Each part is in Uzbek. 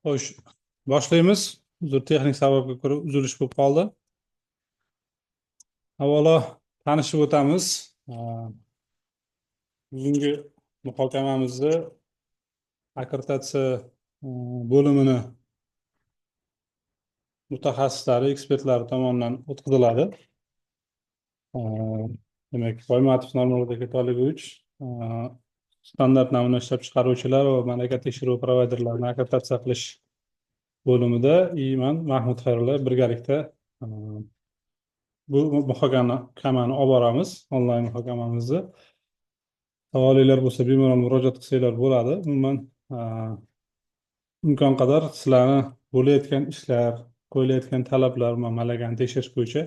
Xo'sh, boshlaymiz. Uzr, texnik sababga ko'ra uzilish bo'lib qoldi. Avvalo tanishib o'tamiz. Bugungi muhokamamizni akkreditatsiya bo'limini mutaxassislari, ekspertlari tomonidan o'tkaziladi. Demak, Boymatov Normurodek To'lagovich standart namuna ishlab chiqaruvchilar va malaka tekshiruv provayderlarini akkreditatsiya qilish bo'limida man Mahmud Xayrullo birgalikda bu muhokamani olib boramiz, onlayn muhokamamizni. Savolinglar bo'lsa bemalol murojaat qilsanglar bo'ladi. Umuman imkon qadar sizlarni bo'layotgan ishlar, qo'yilayotgan talablar va malakani tekshirish bo'yicha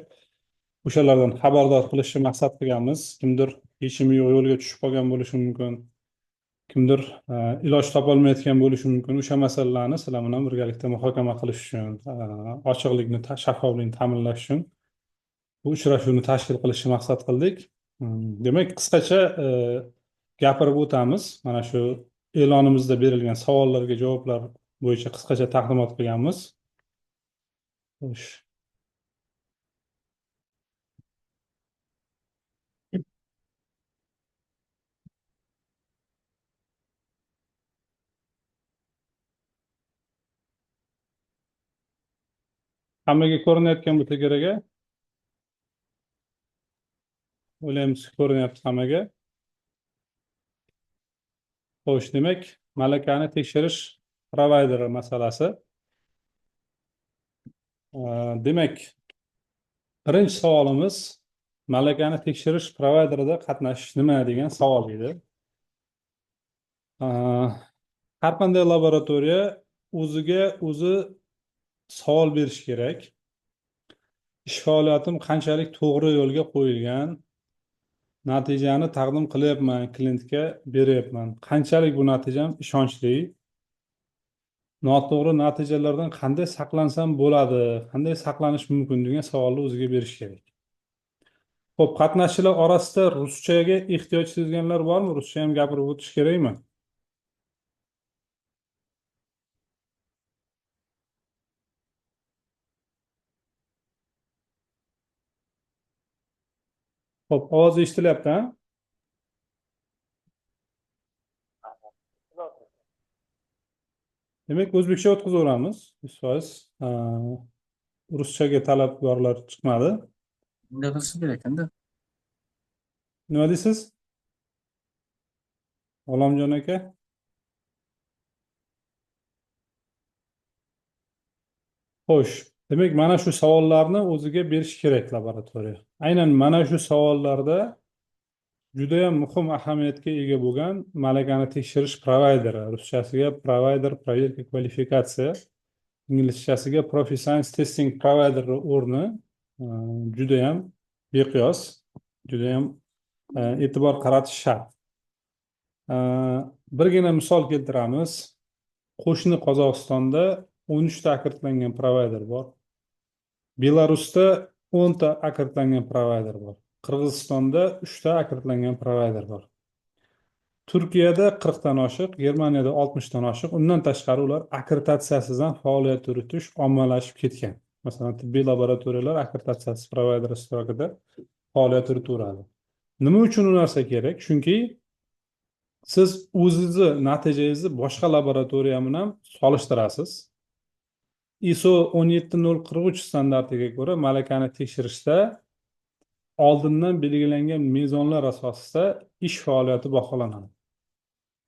o'shalardan xabardor qilishni maqsad qilganmiz. Kimdir yechimi yo'q yo'lga tushib qolgan bo'lishi mumkin. Kimdir iloj topolmayotgan bo'lishi mumkin. O'sha masalalarni sizlar bilan birgalikda muhokama qilish uchun, ochiqlikni, shaffoflikni ta'minlash uchun bu uchrashuvni tashkil qilishni maqsad qildik. Demak, qisqacha gapirib o'tamiz. Mana shu e'lonimizda berilgan savollarga javoblar bo'yicha qisqacha taqdimot qilganmiz. Xo'sh. Hammaga ko'rinayotgan bo'lsa kerak. O'ylaymiz, ko'rinyapti hammaga. Xo'sh, demak, malakani tekshirish provayderi masalasi. Demak, birinchi savolimiz malakani tekshirish provayderida qatnashish nima degan savol edi. Har qanday laboratoriya o'ziga o'zi savol berish kerak. Ish faoliyatim qanchalik to'g'ri yo'lga qo'yilgan, natijani taqdim qilyapman, klientga beryapman. Qanchalik bu natijam ishonchli, noto'g'ri natijalardan qanday saqlansam bo'ladi, qanday saqlanish mumkin degan savolni o'ziga berish kerak. Xo'p, qatnashchilar orasida ruschaga ehtiyoj sezganlar bormi? Ruscha ham gapirib o'tish kerakmi? Xo'p, ovoz eshitilyapti-a? Demak, o'zbekcha o'tkazaveramiz. 100%. Ruschaga talabgorlar chiqmadi. Bunday qilish kerak endi. Nima deysiz? Olamjon aka? Xo'sh, demak, mana shu savollarni o'ziga berish kerak laboratoriya. Aynan mana shu savollarda juda ham muhim ahamiyatga ega bo'lgan malakani tekshirish provayderi. Ruschasiga provider проверка kvalifikatsiya, inglizchasiga Profi Science Testing Provider o'rni juda ham beqiyos, juda ham e'tibor qaratish shart. Birgina misol keltiramiz. Qo'shni Qozog'istonda 13 ta akkreditlangan provayder bor. Belarusda 10 ta akkreditlangan provayder bor. Qirg'izistonda 3 ta akkreditlangan provayder bor. Turkiyada 40 dan oshiq, Germaniyada 60 dan oshiq. Undan tashqari ular akkreditatsiyasiz ham faoliyat yuritish ommalashib ketgan. Masalan, tibbiy laboratoriyalar akkreditatsiyasiz provayder ishtirokida faoliyat yuritaveradi. Nima uchun u narsa kerak? Chunki siz o'zingizni natijangizni boshqa laboratoriya bilan solishtirasiz. ISO 17043 standartiga ko'ra malakani tekshirishda oldindan belgilangan mezonlar asosida ish faoliyati baholanadi.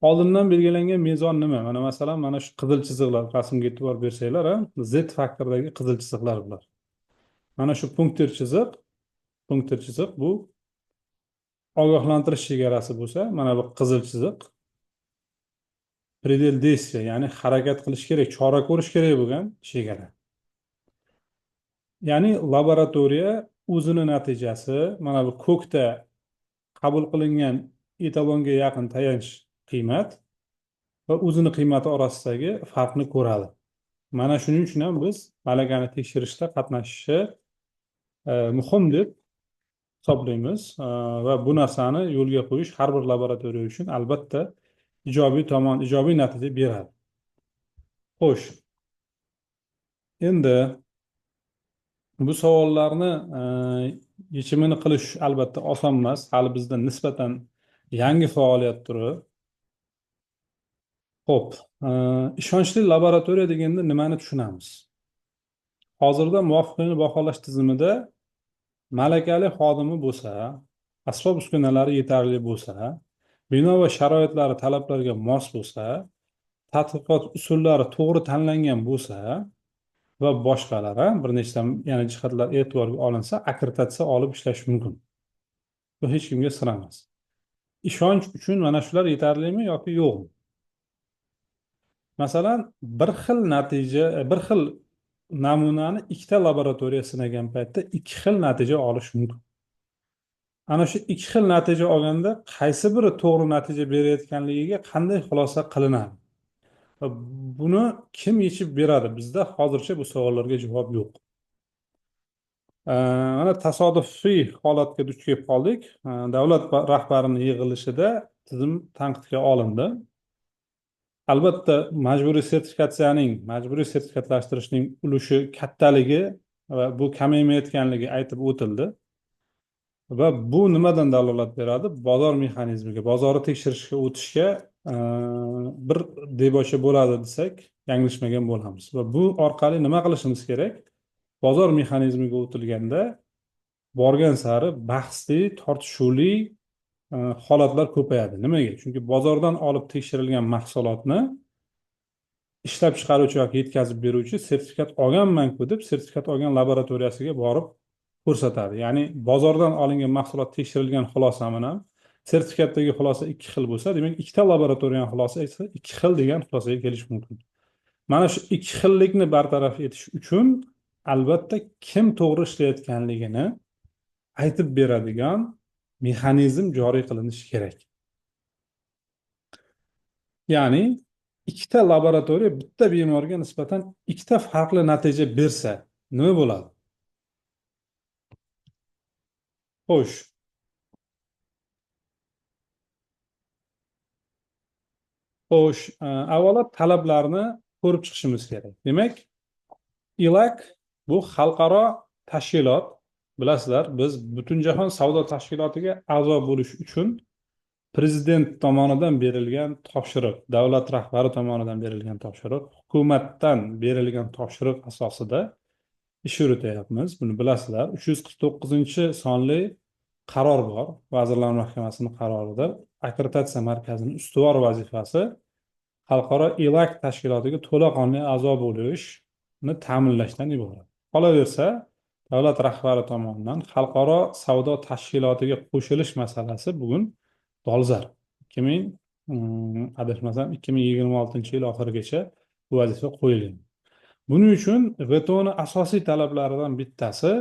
Oldindan belgilangan mezon nima? Mana masalan, mana shu qizil chiziqlar, rasmga e'tibor bersanglar, Z faktordagi qizil chiziqlar bular. Mana shu punktir chiziq bu ogohlantirish chegarasi bo'lsa, mana bu qizil chiziq predel действия, ya'ni harakat qilish kerak, chora ko'rish kerak bo'lgan chegara. Ya'ni laboratoriya o'zini natijasi mana bu ko'kda qabul qilingan etalonga yaqin tayanch qiymat va o'zini qiymati orasidagi farqni ko'radi. Mana shuning uchun ham biz malakani tekshirishda qatnashishi muhim deb hisoblaymiz va bu narsani yo'lga qo'yish har bir laboratoriya uchun albatta ijobiy natija beradi. Xo'sh, Endi bu savollarni yechimini qilish albatta oson emas. Hali bizda nisbatan yangi faoliyat turi. Xo'p, ishonchli laboratoriya deganda nimani tushunamiz? Hozirda muvaffaqiyatni baholash tizimida malakali xodimi bo'lsa, asbob-uskunalari yetarli bo'lsa, bino va sharoitlari talablarga mos bo'lsa, tadqiqot usullari to'g'ri tanlangan bo'lsa va boshqalar bir nechta yana jihatlar e'tiborga olinsa, akkreditatsiya olib ishlash mumkin. Bu hech kimga sir emas. Ishonch uchun mana shular yetarlimi yoki yo'qmi? Masalan, bir xil namunani ikkita laboratoriya sinagan paytda ikki xil natija olish mumkin. Ana shu ikki xil natija olganda qaysi biri to'g'ri natija berayotganligiga qanday xulosa qilinadi? Va buni kim yechib beradi? Bizda hozircha bu savollarga javob yo'q. Mana tasodifiy holatga duch kelib qoldik. Davlat rahbarining yig'ilishida tizim tanqidga olindi. Albatta, majburiy sertifikatlashtirishning ulushi kattaligi va bu kamaymayotganligi aytib o'tildi. Va bu nimadan dalolat beradi? Bozor mexanizmiga, bozorni tekshirishga o'tishga bir debocha bo'ladi desak, yanglishmagan bo'lamiz. Va bu orqali nima qilishimiz kerak? Bozor mexanizmiga o'tilganda borgan sari bahsli, tortishuvli holatlar ko'payadi. Nimaga? Chunki bozordan olib tekshirilgan mahsulotni ishlab chiqaruvchi yoki yetkazib beruvchi sertifikat olganman-ku deb sertifikat olgan laboratoriyasiga borib ko'rsatadi. Ya'ni bozordan olingan mahsulot tekshirilgan xulosa bilan sertifikatdagi xulosa ikki xil bo'lsa, demak ikkita laboratoriyaning xulosa esa ikki xil degan xulosaga kelish mumkin. Mana shu ikki xillikni bartaraf etish uchun albatta kim to'g'ri ishlayotganligini aytib beradigan mexanizm joriy qilinishi kerak. Ya'ni ikkita laboratoriya bitta bemorga nisbatan ikkita farqli natija bersa, nima bo'ladi? Xo'sh, avvalo talablarni ko'rib chiqishimiz kerak. Demak, ILAC bu xalqaro tashkilot. Bilasizlar, biz Butunjahon savdo tashkilotiga a'zo bo'lish uchun prezident tomonidan berilgan topshiriq, davlat rahbari tomonidan berilgan topshiriq, hukumatdan berilgan topshiriq asosida ish yurityapmiz. Buni bilasizlar. 349-sonli qaror bor. Vazirlar Mahkamasining qarorida akkreditatsiya markazining ustuvor vazifasi xalqaro ILAC tashkilotiga to'laqonli a'zo bo'lishni ta'minlashdan iborat. Qolaversa, davlat rahbari tomonidan xalqaro savdo tashkilotiga qo'shilish masalasi bugun dolzarb. 2026-yil oxirigacha bu vazifa qo'yilgan. Buning uchun WTO'ni asosiy talablaridan bittasi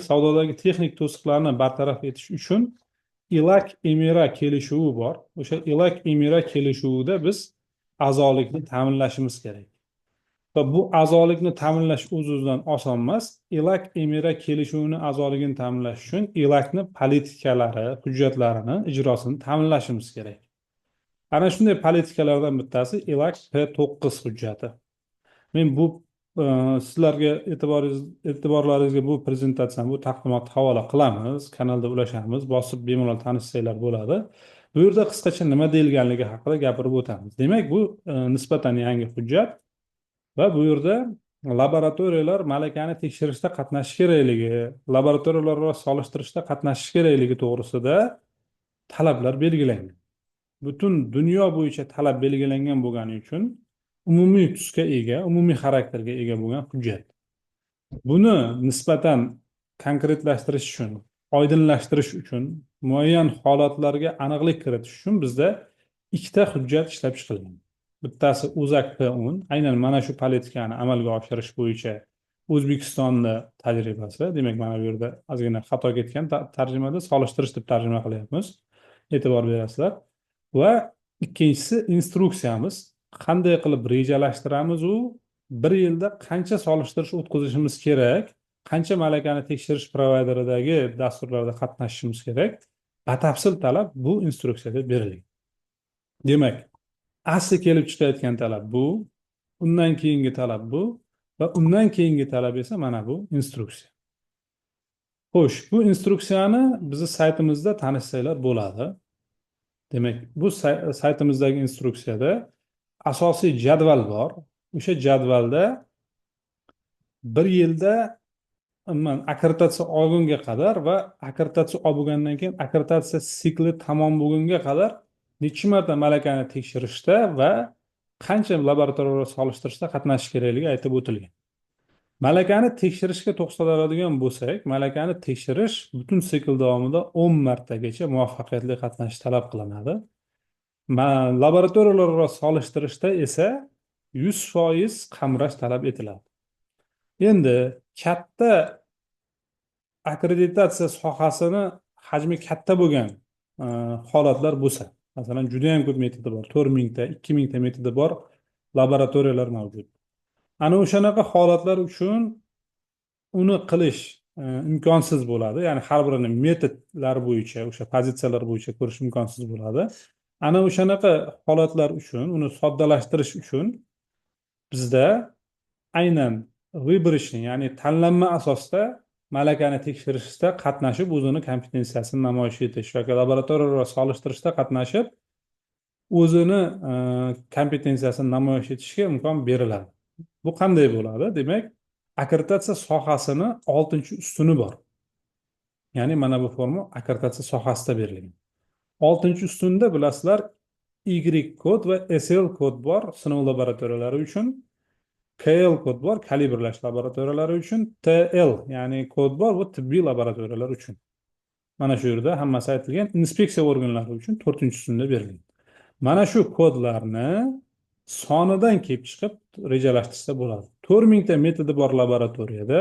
savdodagi texnik to'siqlarni bartaraf etish uchun ILAC-EMIRA kelishuvi bor. O'sha ILAC-EMIRA kelishuvida biz a'zolikni ta'minlashimiz kerak. Va bu a'zolikni ta'minlash o'z-o'zidan oson emas. ILAC-EMIRA kelishuvini a'zoligini ta'minlash uchun ILACni politikalari, hujjatlarini, ijrosini ta'minlashimiz kerak. Ana shunday politikalardan bittasi ILAC P9 hujjati. Men bu sizlarga e'tiborlaringizga bu prezentatsiyani, bu taqdimotni havola qilamiz, kanalda ulashamiz, bosib bemalol tanishsanglar bo'ladi. Bu yerda qisqacha nima deyilganligi haqida gapirib o'tamiz. Demak, bu nisbatan yangi hujjat va bu yerda laboratoriyalar malakani tekshirishda qatnashishi kerakligi, laboratoriyalar bilan solishtirishda qatnashishi kerakligi to'g'risida talablar belgilangan. Butun dunyo bo'yicha talab belgilangan bo'lgani uchun umumiy tusga ega, umumiy xarakterga ega bo'lgan hujjat. Buni nisbatan konkretlashtirish uchun, oydinlashtirish uchun, muayyan holatlarga aniqlik kiritish uchun bizda ikkita hujjat ishlab chiqilgan. Bittasi O'zAK P10, aynan mana shu politikani amalga oshirish bo'yicha O'zbekistonning tajribasi. Demak, mana bu yerda ozgina xato ketgan tarjimada solishtirish deb tarjima qilyapmiz. E'tibor berasizlar. Va ikkinchisi instruksiyamiz. Qanday qilib rejalashtiramiz bir yilda qancha solishtirish o'tkazishimiz kerak, qancha malakani tekshirish provayderidagi dasturlarda qatnashishimiz kerak, batafsil talab bu instruksiyada berilgan. Demak, asli kelib chiqayotgan talab bu, undan keyingi talab bu va undan keyingi talab esa mana bu instruksiya. Xo'sh, bu instruksiyani bizni saytimizda tanishsanglar bo'ladi. Demak, bu saytimizdagi instruksiyada asosiy jadval bor. O'sha jadvalda bir yilda akkreditatsiya olgunga qadar va akkreditatsiya olgandan keyin akkreditatsiya sikli tamom bo'lgunga qadar necha marta malakani tekshirishda va qancha laboratoriyaga solishtirishda qatnashish kerakligi aytib o'tilgan. Malakani tekshirishga to'xtaladigan bo'lsak, malakani tekshirish butun sikl davomida 10 martagacha muvaffaqiyatli qatnashish talab qilinadi. Laboratoriyalararo solishtirishda esa 100% qamrash talab etiladi. Endi katta akkreditatsiya sohasini hajmi katta bo'lgan holatlar bo'lsa, masalan, juda ham ko'p metodi bor, 4000 ta, 2000 ta metodi bor laboratoriyalar mavjud. Ana o'shanaqa holatlar uchun uni qilish imkonsiz bo'ladi. Ya'ni har birini metodlar bo'yicha, o'sha pozitsiyalar bo'yicha ko'rish imkonsiz bo'ladi. Ana o'shanaqa holatlar uchun, uni soddalashtirish uchun bizda aynan выборочный, ya'ni tanlanma asosida malakani tekshirishda qatnashib, o'zini kompetensiyasini namoyish etish yoki laboratoriyalararo solishtirishda qatnashib, o'zini kompetensiyasini namoyish etishga imkon beriladi. Bu qanday bo'ladi? Demak, akkreditatsiya sohasini 6-ustuni bor. Ya'ni mana bu forma akkreditatsiya sohasida berilgan. 6-ustunda bilasizlar, Y kod va SL kod bor sinov laboratoriyalari uchun. KL kod bor kalibrlash laboratoriyalari uchun. TL ya'ni kod bor bu tibbiy laboratoriyalar uchun. Mana shu yerda hammasi aytilgan. Inspeksiya organlari uchun 4-ustunda berilgan. Mana shu kodlarni sonidan kelib chiqib rejalashtirsa bo'ladi. 4000 ta metodi bor laboratoriyada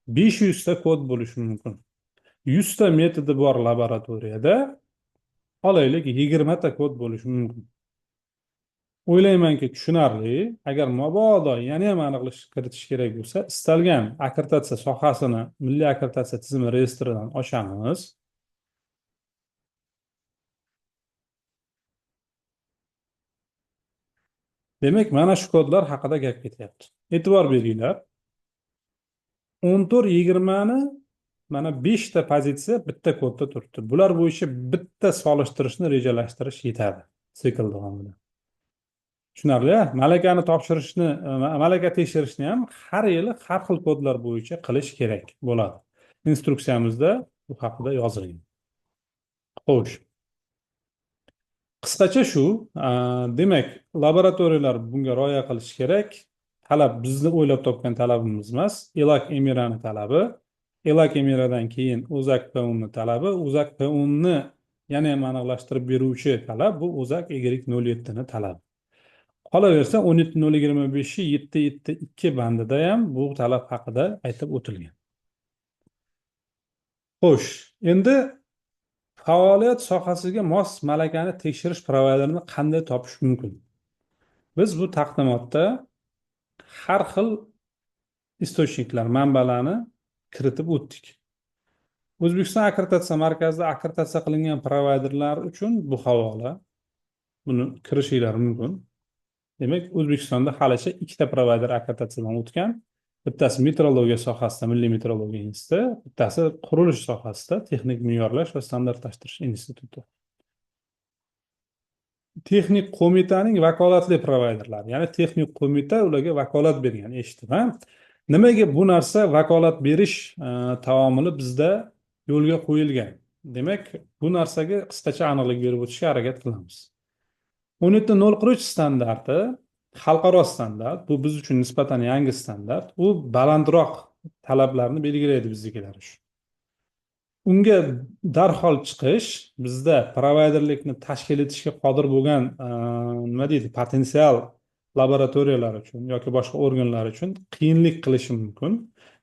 500 ta kod bo'lishi mumkin. 100 ta metodi bor laboratoriyada olaylik 20 ta kod bo'lishi mumkin. O'ylaymanki tushunarli. Agar mabodo yana ham aniqlik kiritish kerak bo'lsa, istalgan akkreditatsiya sohasini milliy akkreditatsiya tizimi reyestridan ochamiz. Demak, mana shu kodlar haqida gap ketyapti. E'tibor beringlar. 14-20 ni mana 5 ta pozitsiya bitta kodda turibdi. Bular bo'yicha bitta solishtirishni rejalashtirish yetadi sikl davomida. Tushunarli? Malakani topshirishni, malaka tekshirishni ham har yili har xil kodlar bo'yicha qilish kerak bo'ladi. Instruksiyamizda bu haqida yozilgan. Xo'sh. Qisqacha shu, demak, laboratoriyalar bunga rioya qilish kerak. Talab bizni o'ylab topgan talabimiz emas, ELAC Emirani talabi. ELAC Emiradan keyin OZAK P1 talabi, OZAK P1 ni yana ham aniqlashtirib beruvchi talab bu OZAK Y07 ni talabi. Qolaversa 17025-772 bandida ham bu talab haqida aytib o'tilgan. Xo'sh, endi faoliyat sohasiga mos malakani tekshirish provayderini qanday topish mumkin? Biz bu taqdimotda har xil istochniklar, manbalarni kiritib o'tdik. O'zbekiston akkreditatsiya markazida akkreditatsiya qilingan provayderlar uchun bu havola. Buni kirishinglar mumkin. Demak, O'zbekistonda halicha 2 ta provayder akkreditatsiyadan o'tgan. Bittasi metrologiya sohasida Milliy metrologiya instituti, bittasi qurilish sohasida Texnik me'yorlash va standartlashtirish instituti. Texnik qo'mitaning vakolatli provayderlari, ya'ni texnik qo'mita ularga vakolat bergan, eshitdim. Nimaga bu narsa vakolat berish taomili bizda yo'lga qo'yilgan? Demak, bu narsaga qisqacha aniqlik berib o'tishga harakat qilamiz. 17.043 standarti xalqaro standart, bu biz uchun nisbatan yangi standart. U balandroq talablarni belgilaydi biznikilar uchun. Unga darhol chiqish bizda provayderlikni tashkil etishga qodir bo'lgan nima deydi, potensial laboratoriyalar uchun yoki boshqa organlar uchun qiyinlik qilishi mumkin.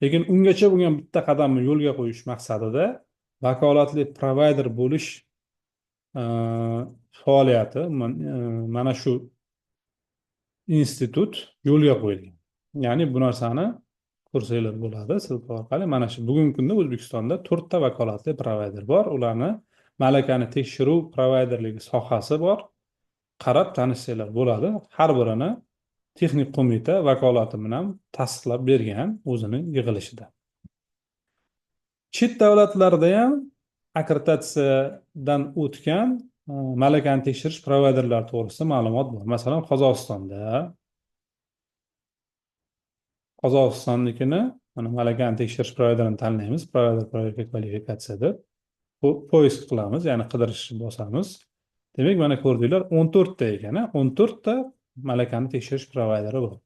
Lekin ungacha bo'lgan bitta qadamni yo'lga qo'yish maqsadida vakolatli provayder bo'lish faoliyati mana shu institut yo'lga qo'yilgan. Ya'ni bu narsani ko'rsanglar bo'ladi silka orqali. Mana shu bugungi kunda O'zbekistonda 4 ta vakolatli provayder bor. Ularni malakani tekshiruv provayderligi sohasi bor. Qarab tanishsanglar bo'ladi. Har birini texnik qo'mita vakolati bilan tasdiqlab bergan o'zining yig'ilishida. Chet davlatlarda ham akkreditatsiyadan o'tgan malakani tekshirish provayderlari to'g'risida ma'lumot bor. Masalan, Qozog'istonnikini mana malakani tekshirish provayderini tanlaymiz. Provayder kvalifikatsiyadir. Bu poisk qilamiz, ya'ni qidirish bosamiz. Demak, mana ko'rdinglar, 14 ta ekan, 14 ta malakani tekshirish provayderi bor.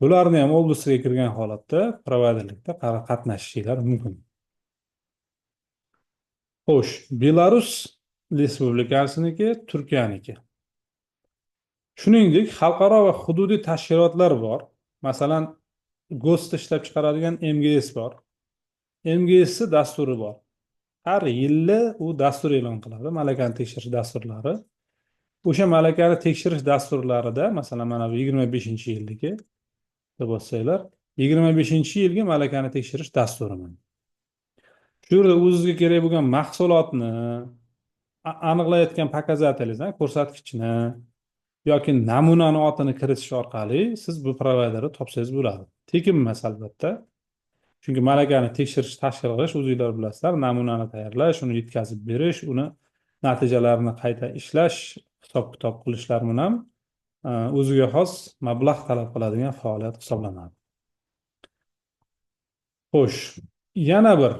Bularni ham oblastga kirgan holatda provayderlikda qatnashishinglar mumkin. Xo'sh, Belarus Respublikasiniki, Turkiyaniki. Shuningdek, xalqaro va hududiy tashkilotlar bor. Masalan, GOST ishlab chiqaradigan MGS bor. MGS dasturi bor. Har yili u dastur e'lon qiladi, malakani tekshirish dasturlari. O'sha malakani tekshirish dasturlarida, masalan, mana bu 25-yildagi deb bo'lsanglar, 25-yilgi malakani tekshirish dasturi. Shu yerda o'zingizga kerak bo'lgan mahsulotni aniqlayotgan pokazatelingizni, ko'rsatkichni yoki namunani otini kiritish orqali siz bu provayderni topsangiz bo'ladi. Tekin emas albatta. Chunki malakani tekshirish, tashkil qilish, o'zingizlar bilasizlar, namunani tayyorlash, uni yetkazib berish, uni natijalarini qayta ishlash, hisob-kitob qilishlar bilan o'ziga xos mablag' talab qiladigan faoliyat hisoblanadi. Xo'sh, yana bir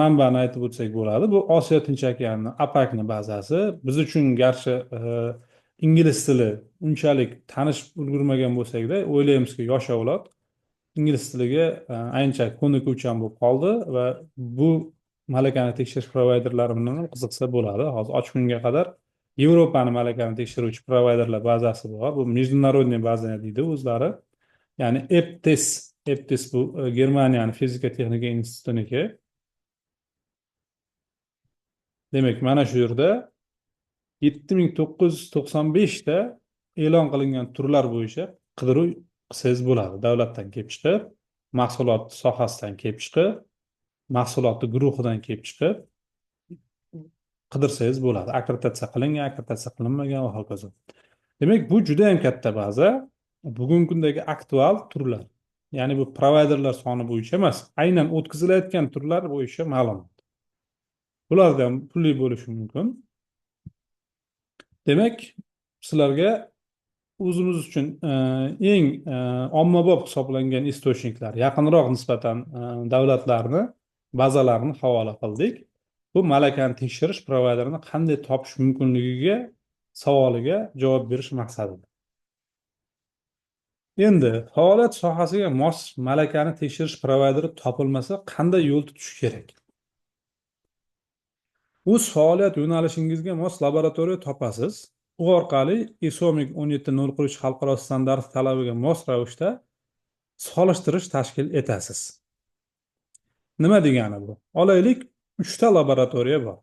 manbani aytib o'tsak bo'ladi. Bu Osiyo Tinch okeani APACni bazasi. Biz uchun garchi ingliz tili unchalik tanish ulgurmagan bo'lsak-da, o'ylaymizki, yosh avlod ingliz tiliga ancha ko'nikuvchan bo'lib qoldi va bu malakani tekshirish provayderlari bilan ham qiziqsa bo'ladi. Hozir ochiq qadar Yevropani malakani tekshiruvchi provayderlar bazasi bor. Bu международный baza deydi o'zlari. Ya'ni EPTES bu Germaniyaning fizika texnika institutiniki. Demak, mana shu yerda 7995 ta e'lon qilingan turlar bo'yicha qidiruv qilsangiz bo'ladi. Davlatdan kelib chiqib, mahsulot sohasidan kelib chiqib, mahsulotni guruhidan kelib chiqib qidirsangiz bo'ladi. Akkreditatsiya qilingan, akkreditatsiya qilinmagan va hokazo. Demak, bu juda ham katta baza. Bugungi kundagi aktual turlar. Ya'ni bu provayderlar soni bo'yicha emas, aynan o'tkazilayotgan turlar bo'yicha ma'lumot. Bulardan pulli bo'lishi mumkin. Demak, sizlarga o'zimiz uchun eng ommabop hisoblangan istochniklar, yaqinroq nisbatan davlatlarni, bazalarni havola qildik. Bu malakani tekshirish provayderini qanday topish mumkinligiga savoliga javob berish maqsadida. Endi faoliyat sohasiga mos malakani tekshirish provayderi topilmasa, qanday yo'l tutish kerak? O'z faoliyat yo'nalishingizga mos laboratoriya topasiz. U orqali ISO 17003 xalqaro standart talabiga mos ravishda solishtirish tashkil etasiz. Nima degani bu? Olaylik, 3 ta laboratoriya bor.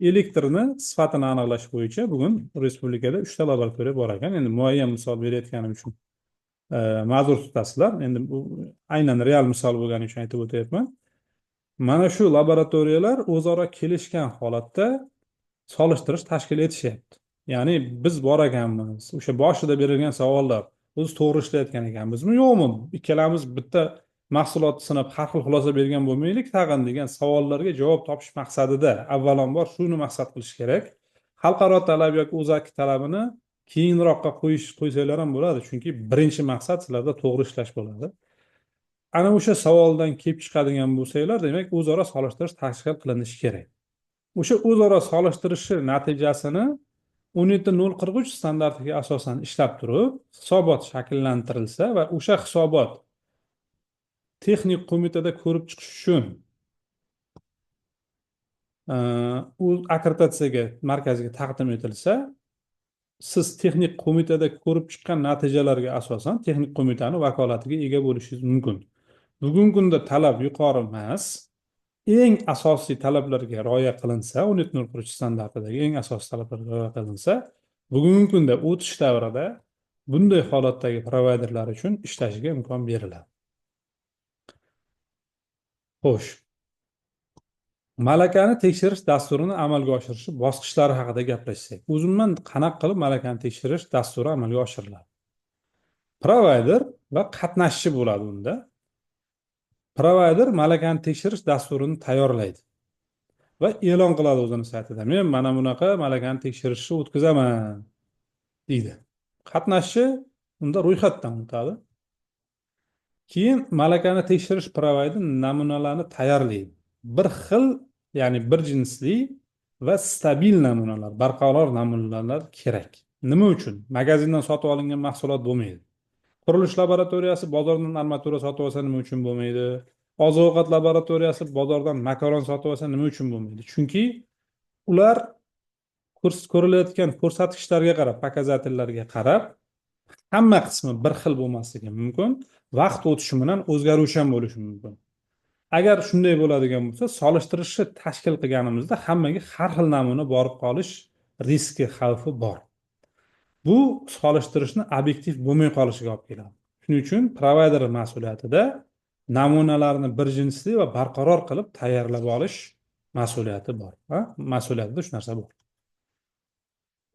Elektrni sifatini aniqlash bo'yicha bugun respublikada 3 ta laboratoriya bor ekan. Endi muayyan misol berayotganim uchun ma'zur tutasizlar. Endi bu aynan real misol bo'lgani uchun aytib o'tyapman. Mana shu laboratoriyalar o'zaro kelishgan holatda solishtirish tashkil etishyapti. Ya'ni biz bor ekanmiz, o'sha boshida berilgan savollar o'zi to'g'ri ishlayotgan ekanmizmi, yo'qmi? Ikkalamiz bitta mahsulotni sinab har xil xulosa bergan bo'lmaylik tag'in degan savollarga javob topish maqsadida avvalambor shuni maqsad qilish kerak. Xalqaro talab yoki o'zaki talabini keyinroqqa qo'ysanglar ham bo'ladi, chunki birinchi maqsad sizlarda to'g'ri ishlash bo'ladi. Ana o'sha savoldan kelib chiqadigan bo'lsanglar, demak, o'zaro solishtirish tashkil qilinishi kerak. O'sha o'zaro solishtirishi natijasini 17043 standartiga asosan ishlab turib, hisobot shakllantirilsa va o'sha hisobot texnik qo'mitada ko'rib chiqish uchun u akkreditatsiyaga markaziga taqdim etilsa, siz texnik qo'mitada ko'rib chiqqan natijalarga asosan texnik qo'mitani vakolatiga ega bo'lishingiz mumkin. Bugungi kunda talab yuqori emas. Eng asosiy talablarga rioya qilinsa, 17043 standartidagi eng asosiy talablarga rioya qilinsa, bugungi kunda o'tish davrida bunday holatdagi provayderlar uchun ishlashiga imkon beriladi. Xo'sh. malakani tekshirish dasturini amalga oshirish bosqichlari haqida gaplashsak, umuman qanaqa qilib malakani tekshirish dasturi amalga oshiriladi? Provayder va qatnashchi bo'ladi unda. Provayder malakani tekshirish dasturini tayyorlaydi va e'lon qiladi o'zini saytida. Men mana bunaqa malakani tekshirishni o'tkazaman deydi. Qatnashchi unda ro'yxatdan o'tadi. Keyin malakani tekshirish provayder namunalarni tayyorlaydi. Bir xil, ya'ni bir jinsli va stabil namunalar, barqaror namunalar kerak. Nima uchun? Magazindan sotib olingan mahsulot bo'lmaydi. Qurilish laboratoriyasi bozordan armatura sotib olsa nima uchun bo'lmaydi? Oziq-ovqat laboratoriyasi bozordan makaron sotib olsa nima uchun bo'lmaydi? Chunki ular ko'rilayotgan ko'rsatkichlarga qarab, показательlarga qarab, hamma qismi bir xil bo'lmasligi mumkin. Vaqt o'tishi bilan o'zgaruvchan bo'lishi mumkin. Agar shunday bo'ladigan bo'lsa, solishtirishni tashkil qilganimizda hammaga har xil namuna borib qolish riski, xavfi bor. Bu solishtirishni obyektiv bo'lmay qolishiga olib keladi. Shuning uchun provayder mas'uliyatida namunalarni bir jinsli va barqaror qilib tayyorlab olish mas'uliyati bor. Mas'uliyatida shu narsa bor.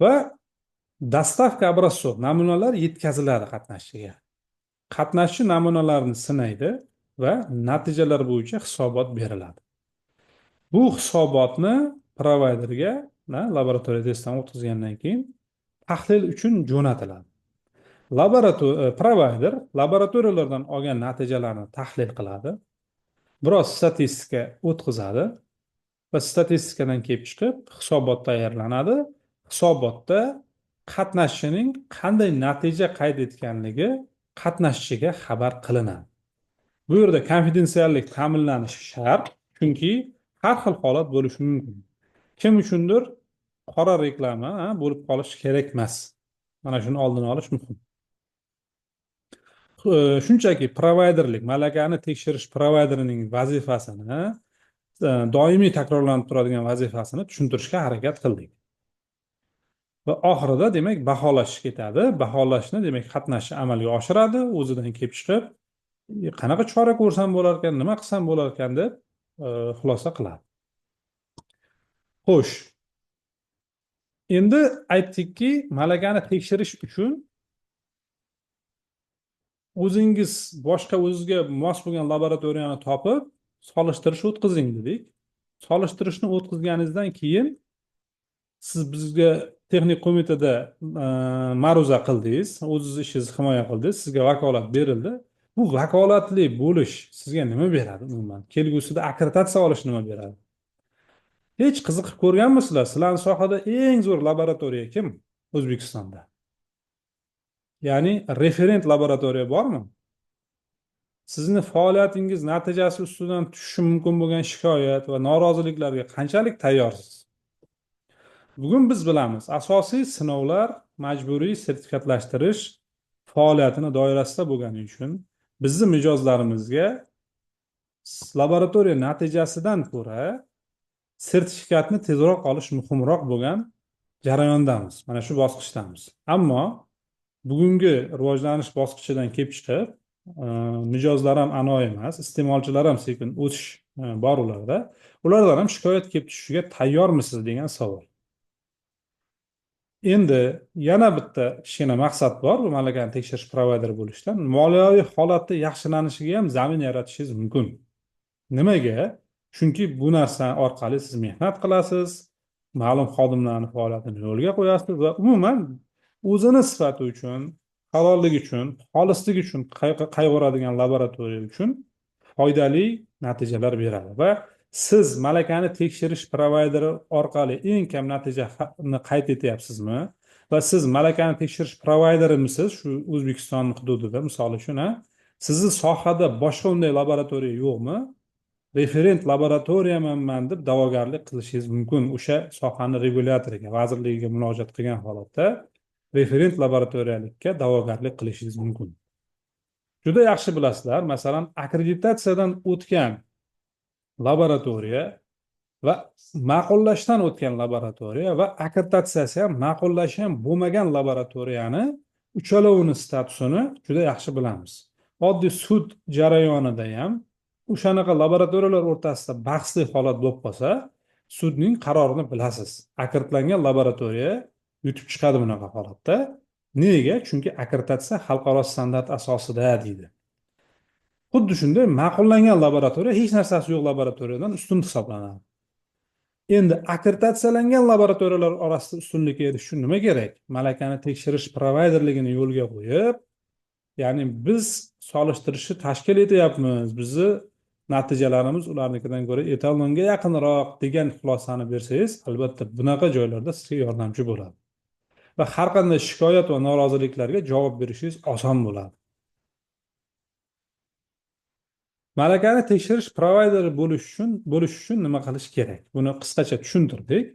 Va dostavka образцов namunalar yetkaziladi qatnashchiga. Qatnashchi namunalarni sinaydi va natijalar bo'yicha hisobot beriladi. Bu hisobotni provayderga laboratoriya testdan o'tkazgandan keyin tahlil uchun jo'natiladi. Provayder laboratoriyalardan olgan natijalarni tahlil qiladi. Biroz statistika o'tkazadi va statistikadan kelib chiqib hisobot tayyorlanadi. Hisobotda qatnashchining qanday natija qayd etganligi qatnashchiga xabar qilinadi. Bu yerda konfidensiallik ta'minlanishi shart, chunki har xil holat bo'lishi mumkin. Kim uchundir qora reklama bo'lib qolishi kerak emas. Mana shuni oldini olish muhim. Shunchaki provayderlik, malakani tekshirish provayderining vazifasini, doimiy takrorlanib turadigan vazifasini tushuntirishga harakat qildik. Va oxirida demak baholash ketadi. Baholashni demak qatnashchi amalga oshiradi, o'zidan kelib chiqib, qanaqa chora ko'rsam bo'lar ekan, nima qilsam bo'lar ekan deb xulosa qiladi. Xo'sh. Endi aytdikki, malakani tekshirish uchun o'zingiz boshqa o'zizga mos bo'lgan laboratoriyani topib, solishtirish o'tkazing dedik. Solishtirishni o'tkazganingizdan keyin siz bizga texnik qo'mitada ma'ruza qildingiz, o'zingiz ishingizni himoya qildingiz, sizga vakolat berildi. Bu vakolatli bo'lish sizga nima beradi umuman? Kelgusida akkreditatsiya olish nima beradi? Hech qiziqib ko'rganmisizlar? Sizlarning sohada eng zo'r laboratoriya kim O'zbekistonda? Ya'ni referent laboratoriya bormi? Sizni faoliyatingiz natijasi ustidan tushishi mumkin bo'lgan shikoyat va noroziliklarga qanchalik tayyorsiz? Bugun biz bilamiz, asosiy sinovlar majburiy sertifikatlashtirish faoliyatini doirasida bo'lgani uchun bizning mijozlarimizga laboratoriya natijasidan ko'ra sertifikatni tezroq olish muhimroq bo'lgan jarayondamiz. Mana shu bosqichdamiz. Ammo bugungi rivojlanish bosqichidan kelib chiqib, mijozlar ham anoyi emas, iste'molchilar ham sekin o'sish bor ularda. Ulardan ham shikoyat kelib tushishiga tayyormisiz degan savol. Endi yana bitta kichkina maqsad bor bu malakani tekshirish provayderi bo'lishdan. Moliyaviy holatni yaxshilanishiga ham zamin yaratishingiz mumkin. Nimaga? Chunki bu narsa orqali siz mehnat qilasiz, ma'lum xodimlarning faoliyatini yo'lga qo'yasiz va umuman o'zini sifati uchun, halolligi uchun, xolislik uchun qayg'uradigan laboratoriya uchun foydali natijalar beradi va siz malakani tekshirish provayderi orqali eng kam natijani qayd etyapsizmi va siz malakani tekshirish provayderimisiz shu O'zbekiston hududida, misol uchun, sizni sohada boshqa unday laboratoriya yo'qmi? Referent laboratoriyaman deb da'vogarlik qilishingiz mumkin. O'sha sohani regulyatoriga, vazirligiga murojaat qilgan holatda referent laboratoriyalikka da'vogarlik qilishingiz mumkin. Juda yaxshi bilasizlar, masalan, akkreditatsiyadan o'tgan laboratoriya va ma'qullashdan o'tgan laboratoriya va akkreditatsiyasi ham ma'qullashi ham bo'lmagan laboratoriyani uchalovini statusini juda yaxshi bilamiz. Oddiy sud jarayonida ham o'shanaqa laboratoriyalar o'rtasida bahsli holat bo'lib qolsa, sudning qarorini bilasiz. Akkreditlangan laboratoriya yutib chiqadi bunaqa holatda. Nega? Chunki akkreditatsiya xalqaro standart asosida deydi. Xuddi shunday ma'qullangan laboratoriya hech narsasi yo'q laboratoriyadan ustun hisoblanadi. Endi akkreditatsiyalangan laboratoriyalar orasida ustunlikka erishish uchun nima kerak? Malakani tekshirish provayderligini yo'lga qo'yib, ya'ni biz solishtirishni tashkil etyapmiz. Bizni natijalarimiz ularnikidan ko'ra etalonga yaqinroq degan xulosani bersangiz, albatta bunaqa joylarda sizga yordamchi bo'ladi. Va har qanday shikoyat va noroziliklarga javob berishingiz oson bo'ladi. Malakani tekshirish provayderi bo'lish uchun nima qilish kerak? Buni qisqacha tushuntirdik.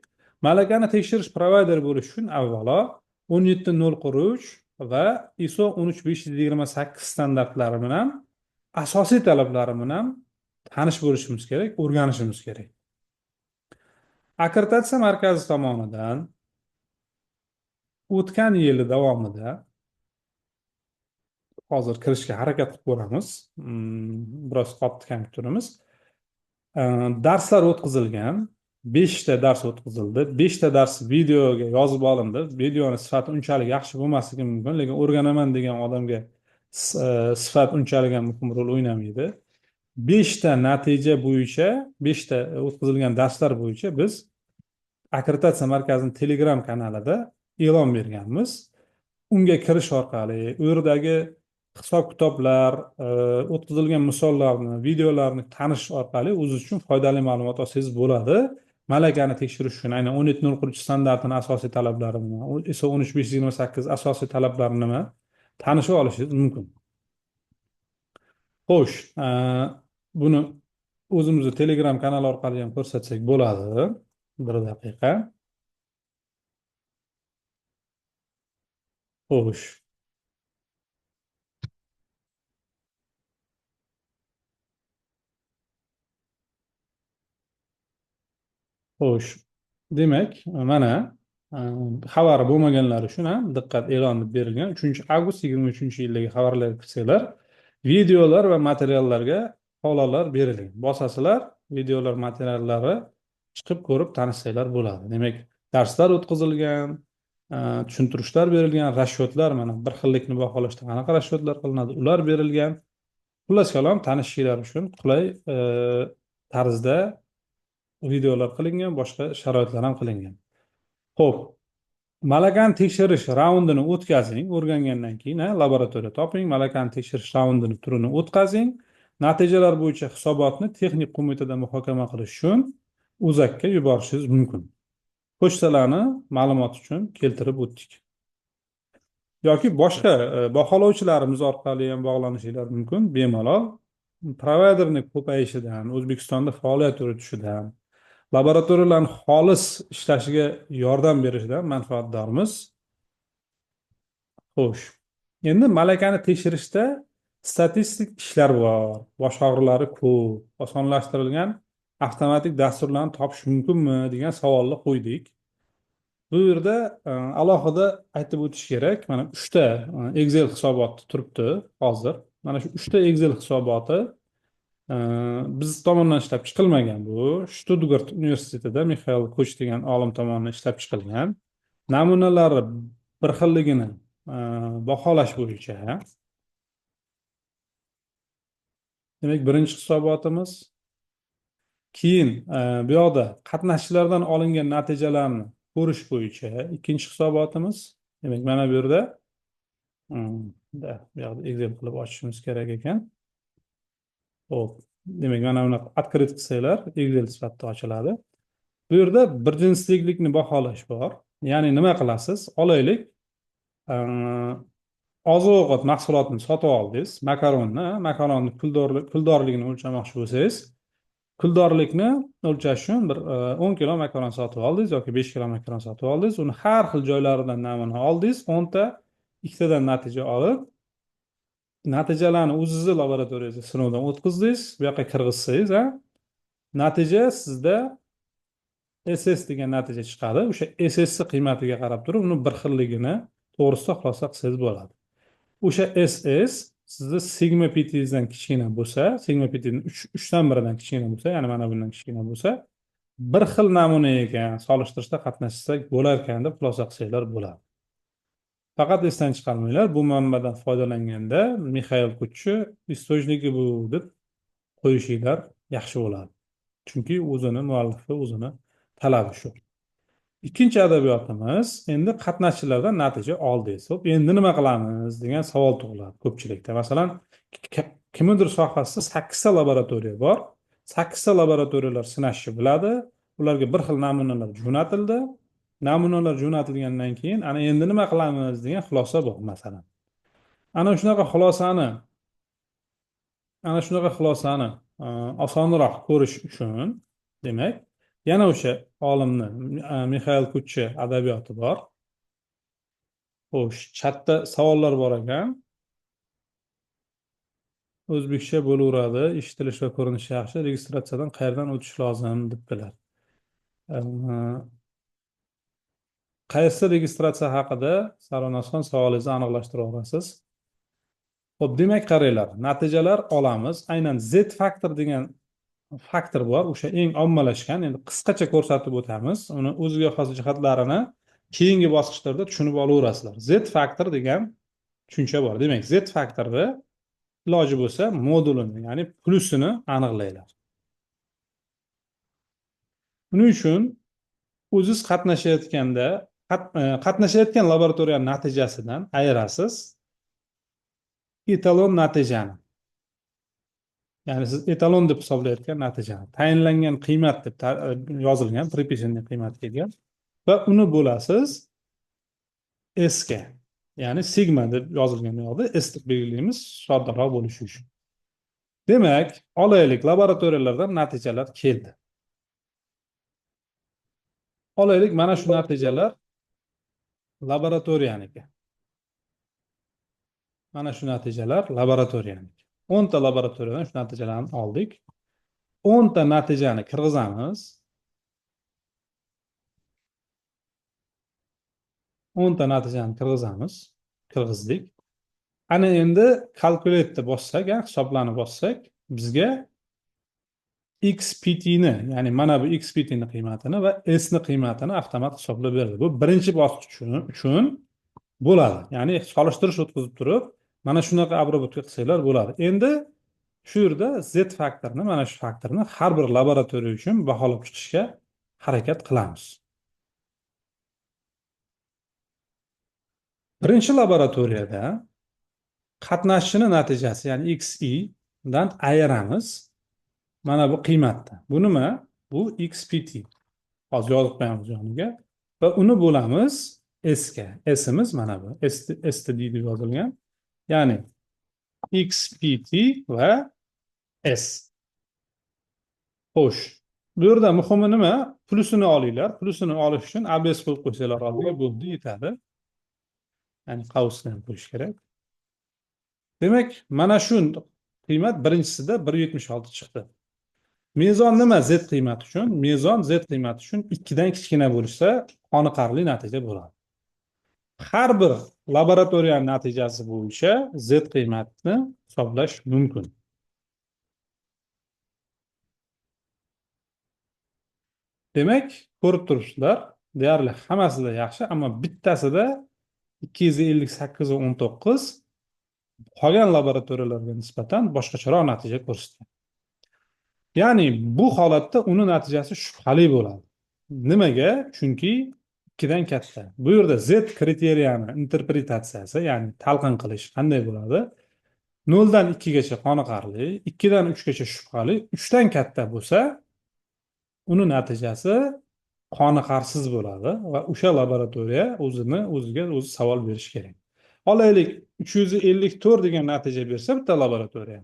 Malakani tekshirish provayderi bo'lish uchun avvalo 17043 va ISO 13528 standartlari bilan asosiy talablari bilan tanish bo'lishimiz kerak, o'rganishimiz kerak. Akkreditatsiya markazi tomonidan o'tgan yili davomida hozir kirishga harakat qilib ko'ramiz. Biroz qotib ham turamiz. Darslar o'tkazilgan. 5 ta dars o'tkazildi. 5 ta dars videoga yozib olindi. Videoni sifati unchalik yaxshi bo'lmasligi mumkin, lekin o'rganaman degan odamga sifat unchalik ham muhim rol o'ynamaydi. 5 ta natija bo'yicha, 5 ta o'tkazilgan darslar bo'yicha biz akkreditatsiya markazining Telegram kanalida e'lon berganmiz. Unga kirish orqali u yerdagi hisob-kitoblar, o'tkazilgan misollarni, videolarni tanish orqali o'zingiz uchun foydali ma'lumot olsangiz bo'ladi. Malakani tekshirish uchun aynan 17043 standartining asosiy talablari nima, ISO 13528 asosiy talablari nima tanishib olishingiz mumkin. Xo'sh, buni o'zimizni Telegram kanali orqali ham ko'rsatsak bo'ladi. Bir daqiqa. Xo'sh. Xo'sh. Demak, mana xabari bo'lmaganlar uchun ham diqqat e'lon berilgan 3-avgust 23-yildagi xabarlarga kirsanglar, videolar va materiallarga havolalar berilgan. Bosasizlar, videolar, materiallari chiqib ko'rib tanishsanglar bo'ladi. Demak, darslar o'tkazilgan, tushuntirishlar berilgan, rashyotlar, mana bir xillikni baholashda qanaqa rashyotlar qilinadi, ular berilgan. Xullas kalom, tanishinglar uchun qulay tarzda videolar qilingan, boshqa sharoitlar ham qilingan. Xo'p, malakani tekshirish raundini o'tkazing, o'rgangandan keyin laboratoriya toping, malakani tekshirish raundini turini o'tkazing. Natijalar bo'yicha hisobotni texnik qo'mitada muhokama qilish uchun UZAKka yuborishingiz mumkin. Pochtalarni ma'lumot uchun keltirib o'tdik. Yoki boshqa baholovchilarimiz orqali ham bog'lanishingiz mumkin, bemalol. Provayderning ko'payishidan, O'zbekistonda faoliyat yuritishidan, laboratoriyalarning xolis ishlashiga yordam berishidan manfaatdormiz. Xo'sh. Endi malakani tekshirishda statistik ishlar bor, bosh og'riqlari ko'p, osonlashtirilgan avtomatik dasturlarni topish mumkinmi degan savolni qo'ydik. Bu yerda alohida aytib o'tish kerak. Mana 3 ta Excel hisoboti turibdi hozir. Mana shu 3 ta Excel hisoboti biz tomonidan ishlab chiqilmagan bu. Stuttgart universitetida Mixail Koch degan olim tomonidan ishlab chiqilgan. Namunalari bir xilligini baholash bo'yicha. Demak, birinchi hisobotimiz. Keyin bu yoqda qatnashchilardan olingan natijalarni ko'rish bo'yicha ikkinchi hisobotimiz. Demak, mana bu yerda bu yoqda Excel qilib ochishimiz kerak ekan. Xo'p, demak, mana buni открыть qilsanglar, Excel sifatida ochiladi. Bu yerda bir jinslikni baholash bor. Ya'ni nima qilasiz? Olaylik, oziq-ovqat mahsulotini sotib oldingiz, makaronni puldorligini o'lchamoqchi bo'lsangiz, puldorlikni o'lchash uchun bir 10 kilo makaron sotib oldingiz yoki 5 kilo makaron sotib oldingiz, uni har xil joylaridan namuna oldingiz, 10 ta, 2 tadan natija olib, natijalarni o'zingizni laboratoriyada sinovdan o'tkazdingiz, bu yoqqa kirgizsangiz, natija sizda SS degan natija chiqadi. O'sha SS qiymatiga qarab turib, uni bir xilligini to'g'risida xulosa qilsangiz bo'ladi. O'sha SS sizni sigma pitingizdan kichkina bo'lsa, sigma pitning 3dan biridan kichkina bo'lsa, ya'ni mana bundan kichkina bo'lsa, bir xil namuna ekan, solishtirishda qatnashsak bo'lar ekan deb xulosa qilsanglar bo'ladi. Faqat esdan chiqarmanglar, bu manbadan foydalanganda Mixail Kuchchi источники bu deb qo'yishinglar yaxshi bo'ladi. Chunki o'zini muallifi o'zini talabi shu. Ikkinchi adabiyotimiz endi qatnashchilardan natija oldingiz. Xo'p, endi nima qilamiz degan savol tug'iladi ko'pchilikda. Masalan, kimnidir sohasida 8 ta laboratoriya bor. 8 ta laboratoriyalar sinashni biladi. Ularga bir xil namunalar jo'natildi. Namunalar jo'natilgandan keyin ana endi nima qilamiz degan xulosa bor, masalan. Ana shunaqa xulosani ana shunaqa xulosani osonroq ko'rish uchun, demak, yana o'sha olimni Mixail Kuchchi adabiyoti bor. Xo'sh, chatda savollar bor ekan. O'zbekcha bo'laveradi, eshitilishi va ko'rinishi yaxshi. Registratsiyadan qayerdan o'tish lozim debdilar. Qaysi registratsiya haqida Saronasxon savolingizni aniqlashtirib olasiz? Xo'p, demak qaranglar, natijalar olamiz. Aynan Z faktor degan faktor bor, o'sha eng ommalashgan. Endi qisqacha ko'rsatib o'tamiz. Uni o'ziga xos jihatlarini keyingi bosqichlarda tushunib olaverasizlar. Z faktor degan tushuncha bor. Demak, Z faktorni iloji bo'lsa modulini, ya'ni plyusini aniqlaylar. Buning uchun o'zingiz qatnashayotgan laboratoriya natijasidan ayirasiz etalon natijani. Ya'ni siz etalon deb hisoblayotgan natijani, tayinlangan qiymat deb yozilgan, pripeshenniy qiymat kelgan va uni bo'lasiz S ga. Ya'ni sigma deb yozilgan yoqda S deb belgilaymiz soddaroq bo'lishi uchun. Demak, olaylik, laboratoriyalardan natijalar keldi. Olaylik, mana shu natijalar laboratoriyaniki. Mana shu natijalar laboratoriyaniki. 10 ta laboratoriyadan shu natijalarni oldik. 10 ta natijani kirgizamiz. 10 ta natijani kirgizdik. Ana endi kalkulyatda bossak, hisoblarni bossak, bizga XPT ni, ya'ni mana bu XPT ni qiymatini va S ni qiymatini avtomat hisoblab beradi. Bu birinchi bosqich uchun bo'ladi. Ya'ni solishtirish o'tkazib turib, mana shunaqa обработка qilsanglar bo'ladi. Endi shu yerda Z faktorini, mana shu faktorni har bir laboratoriya uchun baholab chiqishga harakat qilamiz. Birinchi laboratoriyada qatnashchini natijasi, ya'ni XI dan ayiramiz. Mana bu qiymatda. Bu nima? Bu XPT. Hozir yozib qo'yamiz yoniga va uni bo'lamiz S ga. S'imiz mana bu. STD deb yozilgan. Ya'ni XPT va S. Xo'sh. Bu yerda muhimi nima? Plyusini olinglar. Plyusini olish uchun ABS qo'yib qo'ysanglar oldiga bo'ldi, yetadi. Ya'ni qavsdan qo'yish kerak. Demak, mana shu qiymat birinchisida 1.76 chiqdi. Mezon nima Z qiymati uchun? Mezon Z qiymati uchun 2 dan kichkina bo'lsa, qoniqarli natija bo'ladi. Har bir laboratoriyaning natijasi bo'yicha Z qiymatini hisoblash mumkin. Demak, ko'rib turibsizlar, deyarli hammasida yaxshi, ammo bittasida 258 va 19 qolgan laboratoriyalarga nisbatan boshqacharoq natija ko'rsatgan. Ya'ni bu holatda uni natijasi shubhali bo'ladi. Nimaga? Chunki 2 dan katta. Bu yerda Z kriteriyani interpretatsiyasi, ya'ni talqin qilish qanday bo'ladi? 0 dan 2 gacha qoniqarli, 2 dan 3 gacha shubhali, 3 dan katta bo'lsa, uni natijasi qoniqarsiz bo'ladi va o'sha laboratoriya o'ziga savol berish kerak. Olaylik, 354 degan natija bersa bitta laboratoriya.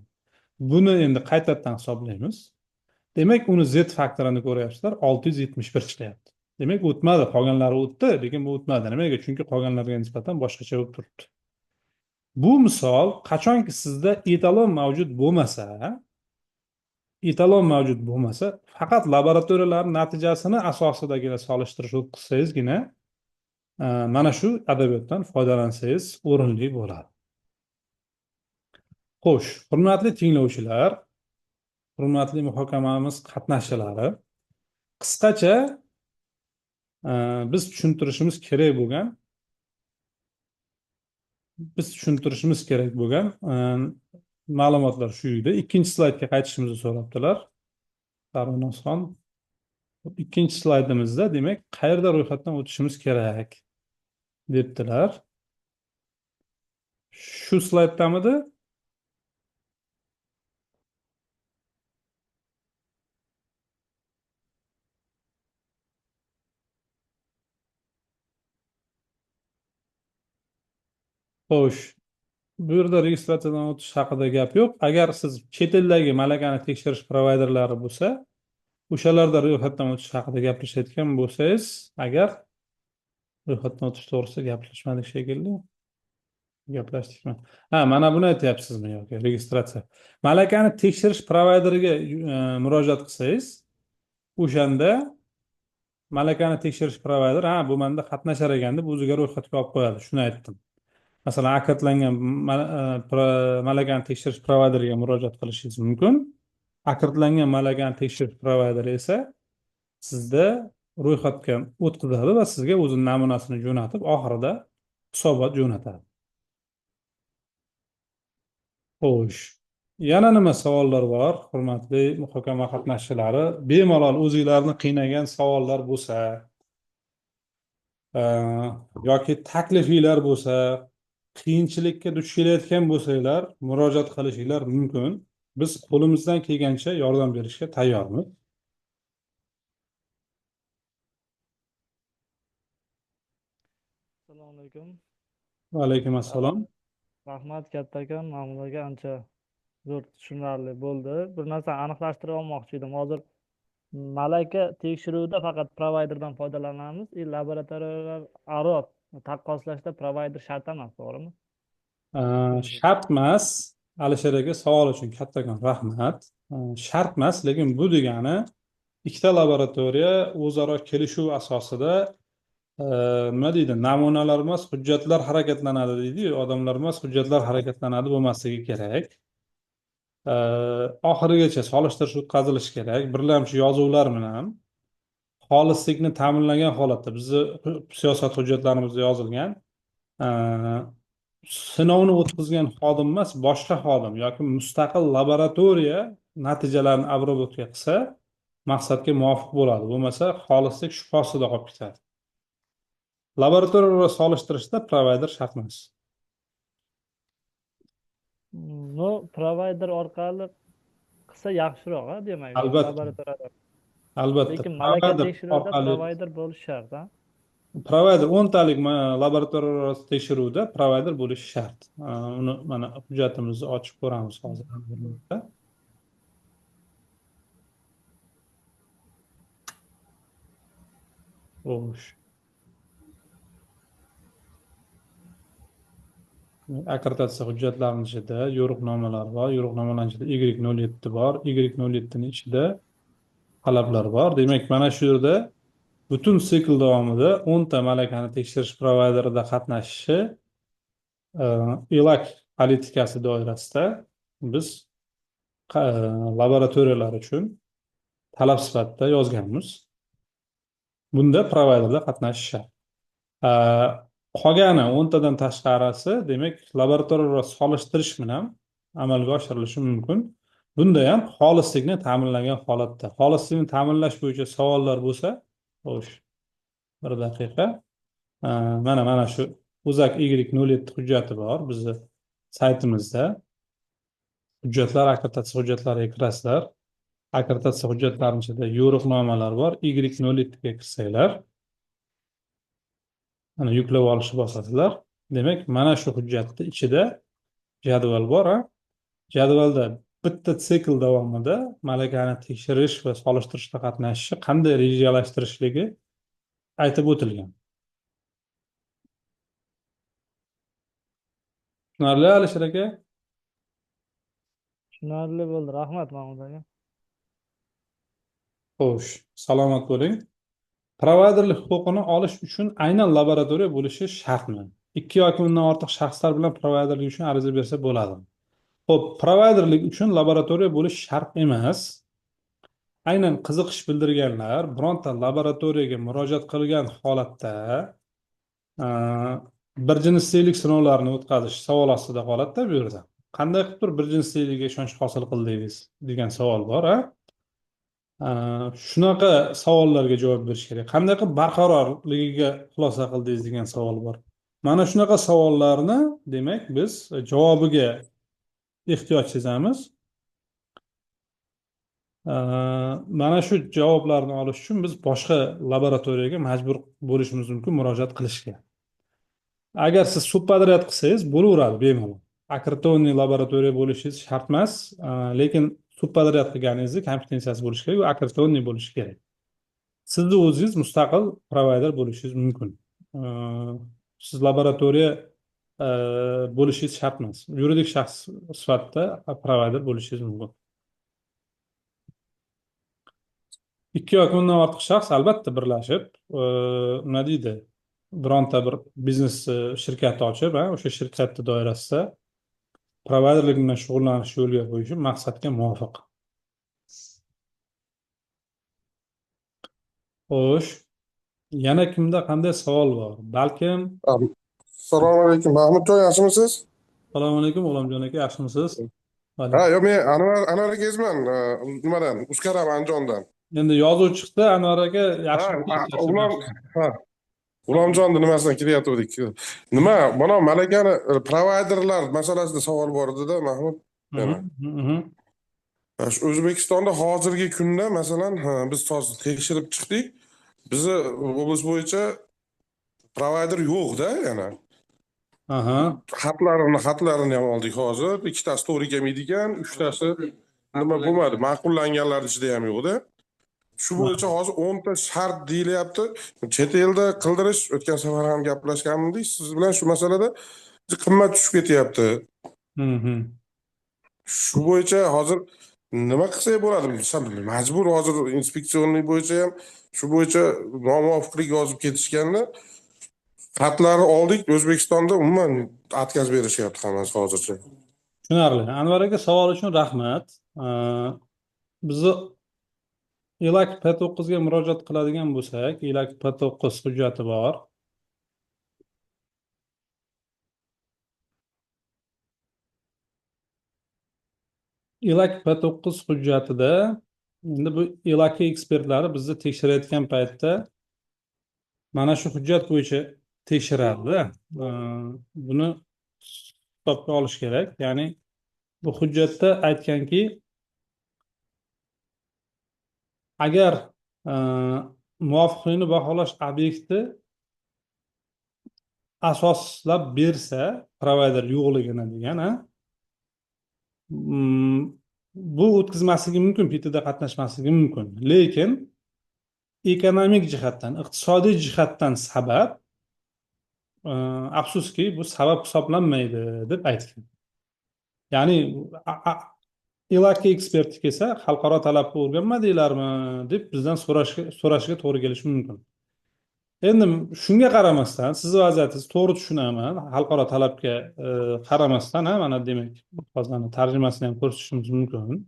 Buni endi qaytadan hisoblaymiz. Demak, uni Z faktorini ko'ryapsizlar, 671 chiqyapti. Demak, o'tmadi, qolganlari o'tdi, lekin bu o'tmadi. Nimaga? Chunki qolganlarga nisbatan boshqacha bo'lib turibdi. Bu misol qachonki sizda etalon mavjud bo'lmasa, faqat laboratoriyalar natijasini asosidagina solishtirish o'tkazsangizgina mana shu adabiyotdan foydalansangiz o'rinli bo'ladi. Xo'sh, hurmatli tinglovchilar, hurmatli muhokamamiz qatnashchilari, qisqacha biz tushuntirishimiz kerak bo'lgan, ma'lumotlar shu edi. Ikkinchi slaydga qaytishimizni so'rabdilar. Sarvinoz ikkinchi slaydimizda, demak, qayerda ro'yxatdan o'tishimiz kerak debdilar. Shu slayddamidi? Xo'sh, bu yerda registratsiyadan o'tish haqida gap yo'q. Agar siz chet eldagi malakani tekshirish provayderlari bo'lsa, o'shalarda ro'yxatdan o'tish haqida gaplashayotgan bo'lsangiz, agar ro'yxatdan o'tish to'g'risida gaplashmadik shekilli. Gaplashdikmi? Ha, mana buni aytyapsizmi yoki registratsiya? Malakani tekshirish provayderiga murojaat qilsangiz, o'shanda malakani tekshirish provayderi, ha, bu menda qatnashar ekan deb o'ziga ro'yxatga olib qo'yadi. Shuni aytdim. Masalan, akkreditlangan malakani tekshirish provayderiga murojaat qilishingiz mumkin. Akkreditlangan malakani tekshirish provayderi esa sizda ro'yxatga o'tkazadi va sizga o'zini namunasini jo'natib, oxirida hisobot jo'natadi. Xo'sh, yana nima savollar bor, hurmatli muhokama qatnashchilari? Bemalol o'zinglarni qiynagan savollar bo'lsa, yoki taklifinglar bo'lsa, qiyinchilikka duch kelayotgan bo'lsanglar, murojaat qilishinglar mumkin. Biz qo'limizdan kelgancha yordam berishga tayyormiz. Assalomu alaykum. Va alaykum assalom. Rahmat kattakon, ma'mulaga ancha zo'r tushunarli bo'ldi. Bir narsa aniqlashtirib olmoqchi edim. Hozir malaka tekshiruvida faqat provayderdan foydalanamiz, laboratoriyalar aro taqqoslashda provayder shart emas, to'g'rimi? Shart emas. Alisher aka, savol uchun kattakon rahmat. Shart emas, lekin bu degani ikkita laboratoriya o'zaro kelishuv asosida nima deydi, namunalar emas, hujjatlar harakatlanadi deydi-yu, odamlar emas, hujjatlar harakatlanadi bo'lmasligi kerak. Oxirigacha solishtirish o'tkazilishi kerak. Birlamchi yozuvlar bilan xolislikni ta'minlagan holatda bizni siyosat hujjatlarimizda yozilgan, sinovni o'tkazgan xodim emas, boshqa xodim yoki mustaqil laboratoriya natijalarini обработка qilsa, maqsadga muvofiq bo'ladi. Bo'lmasa, xolislik shubha ostida qolib ketadi. Laboratoriya solishtirishda provayder shart emas. No, provayder orqali qilsa yaxshiroq, demak. Albatta. Laboratoriyada. Albatta. Lekin malaka Provayder tekshiruvida orqali provayder bo'lishi shart, ha? provayder 10 talik laboratoriya tekshiruvda provayder bo'lishi shart. Uni mana hujjatimizni ochib ko'ramiz hozir. Xo'sh. Akkreditatsiya hujjatlarining ichida yo'riqnomalar bor. Yo'riqnomalarning ichida Y07 bor. Y07 ning ichida talablar bor. Demak, mana shu yerda butun sikl davomida 10 ta malakani tekshirish provayderida qatnashishi ILAK politikasi doirasida biz laboratoriyalar uchun talab sifatida yozganmiz. Bunda provayderda qatnashish shart. Qolgani 10 tadan tashqarisi, demak, laboratoriya solishtirish bilan amalga oshirilishi mumkin. Bunda ham xolislikni ta'minlagan holatda. Xolislikni ta'minlash bo'yicha savollar bo'lsa, xo'sh, bir daqiqa. Mana shu O'zAK Y07 hujjati bor bizni saytimizda. Hujjatlar, akkreditatsiya hujjatlariga kirasizlar. Akkreditatsiya hujjatlarining ichida yo'riqnomalar bor. Y07 ga kirsanglar, mana yuklab olishni bosasizlar. Demak, mana shu hujjatning ichida jadval bor. Jadvalda bitta sikl davomida malakani tekshirish va solishtirishda qatnashishi qanday rejalashtirishligi aytib o'tilgan. Tushunarli, Alisher aka? Tushunarli bo'ldi. Rahmat, ma'mulaga. Xo'sh, salomat bo'ling. Provayderlik huquqini olish uchun aynan laboratoriya bo'lishi shartmi? Ikki yoki undan ortiq shaxslar bilan provayderlik uchun ariza bersa bo'ladimi? Xo'p, provayderlik uchun laboratoriya bo'lish shart emas. Aynan qiziqish bildirganlar bironta laboratoriyaga murojaat qilgan holatda a, bir jinsilik sinovlarini o'tkazish savol ostida qoladida bu yerda. Qanday qilib turib bir jinsiylikka ishonch hosil qildingiz degan savol bor, a? Shunaqa savollarga javob berish kerak. Qanday qilib barqarorligiga xulosa qildingiz degan savol bor. Mana shunaqa savollarni, demak, biz javobiga ehtiyoj sezamiz. Mana shu javoblarni olish uchun biz boshqa laboratoriyaga majbur bo'lishimiz mumkin murojaat qilishga. Agar siz subpodryad qilsangiz bo'laveradi bemalol. Akkreditованный laboratoriya bo'lishingiz shart emas, lekin subpodryad qilganingizda kompetensiyasi bo'lishi kerak va akkreditованный bo'lishi kerak. Sizni o'zingiz mustaqil provayder bo'lishingiz mumkin. Siz laboratoriya bo'lishingiz shart emas. Yuridik shaxs sifatida provayder bo'lishingiz mumkin. Ikki yoki undan ortiq shaxs albatta birlashib, nima deydi, bironta bir biznes shirkati ochib, o'sha shirkatni doirasida provayderlik bilan shug'ullanish yo'lga qo'yishi maqsadga muvofiq. Xo'sh, yana kimda qanday savol bor? Balkim. Assalomu alaykum, Mahmudjon, yaxshimisiz? Assalomu alaykum, G'ulomjon aka, yaxshimisiz? Yo'q, men Anvar akangizman, nimadan, Uskaram Andijondan. Endi yozuv chiqdi, Anvar aka, yaxshi. G'ulomjonni nimasidan kelyaptik? Nima, mana malakani provayderlar masalasida savol bor edi-da, Mahmud. O'zbekistonda hozirgi kunda masalan, biz hozir tekshirib chiqdik. Bizni oblast bo'yicha provayder yo'q-da yana. Xatlarini ham oldik hozir. Ikkitasi to'g'ri kelmaydi ekan, uchtasi nima bo'lmadi, ma'qullanganlar ichida ham yo'q-da. Shu bo'yicha hozir 10 ta shart deyilyapti. Chet elda qildirish, o'tgan safar ham gaplashgandik siz bilan shu masalada qimmat tushib ketyapti. Shu bo'yicha hozir nima qilsak bo'ladi? Majbur hozir inspeksionlik bo'yicha ham shu bo'yicha nomuvofiqlik yozib ketishganda xatlarni oldik, O'zbekistonda umuman отказ berishyapti hammasi hozircha. Tushunarli. Anvar aka, savol uchun rahmat. Bizni ILAK P9 ga murojaat qiladigan bo'lsak, ILAK P9 hujjati bor. ILAK P9 hujjatida endi bu ILAK ekspertlari bizni tekshirayotgan paytda mana shu hujjat bo'yicha tekshiradi. Buni hisobga olish kerak. Ya'ni bu hujjatda aytganki, agar muvofiqlikni baholash obyekti asoslab bersa provayder yo'qligini degan, bu o'tkazmasligi mumkin, PTda qatnashmasligi mumkin. Lekin ekonomik jihatdan, iqtisodiy jihatdan sabab, afsuski bu sabab hisoblanmaydi deb aytgan. Ya'ni ILAK eksperti kelsa, xalqaro talabga o'rganmadinglarmi deb bizdan so'rashga to'g'ri kelishi mumkin. Endi shunga qaramasdan, sizni vaziyatingizni to'g'ri tushunaman, xalqaro talabga qaramasdan, mana demak, hozirni tarjimasini ham ko'rsatishimiz mumkin.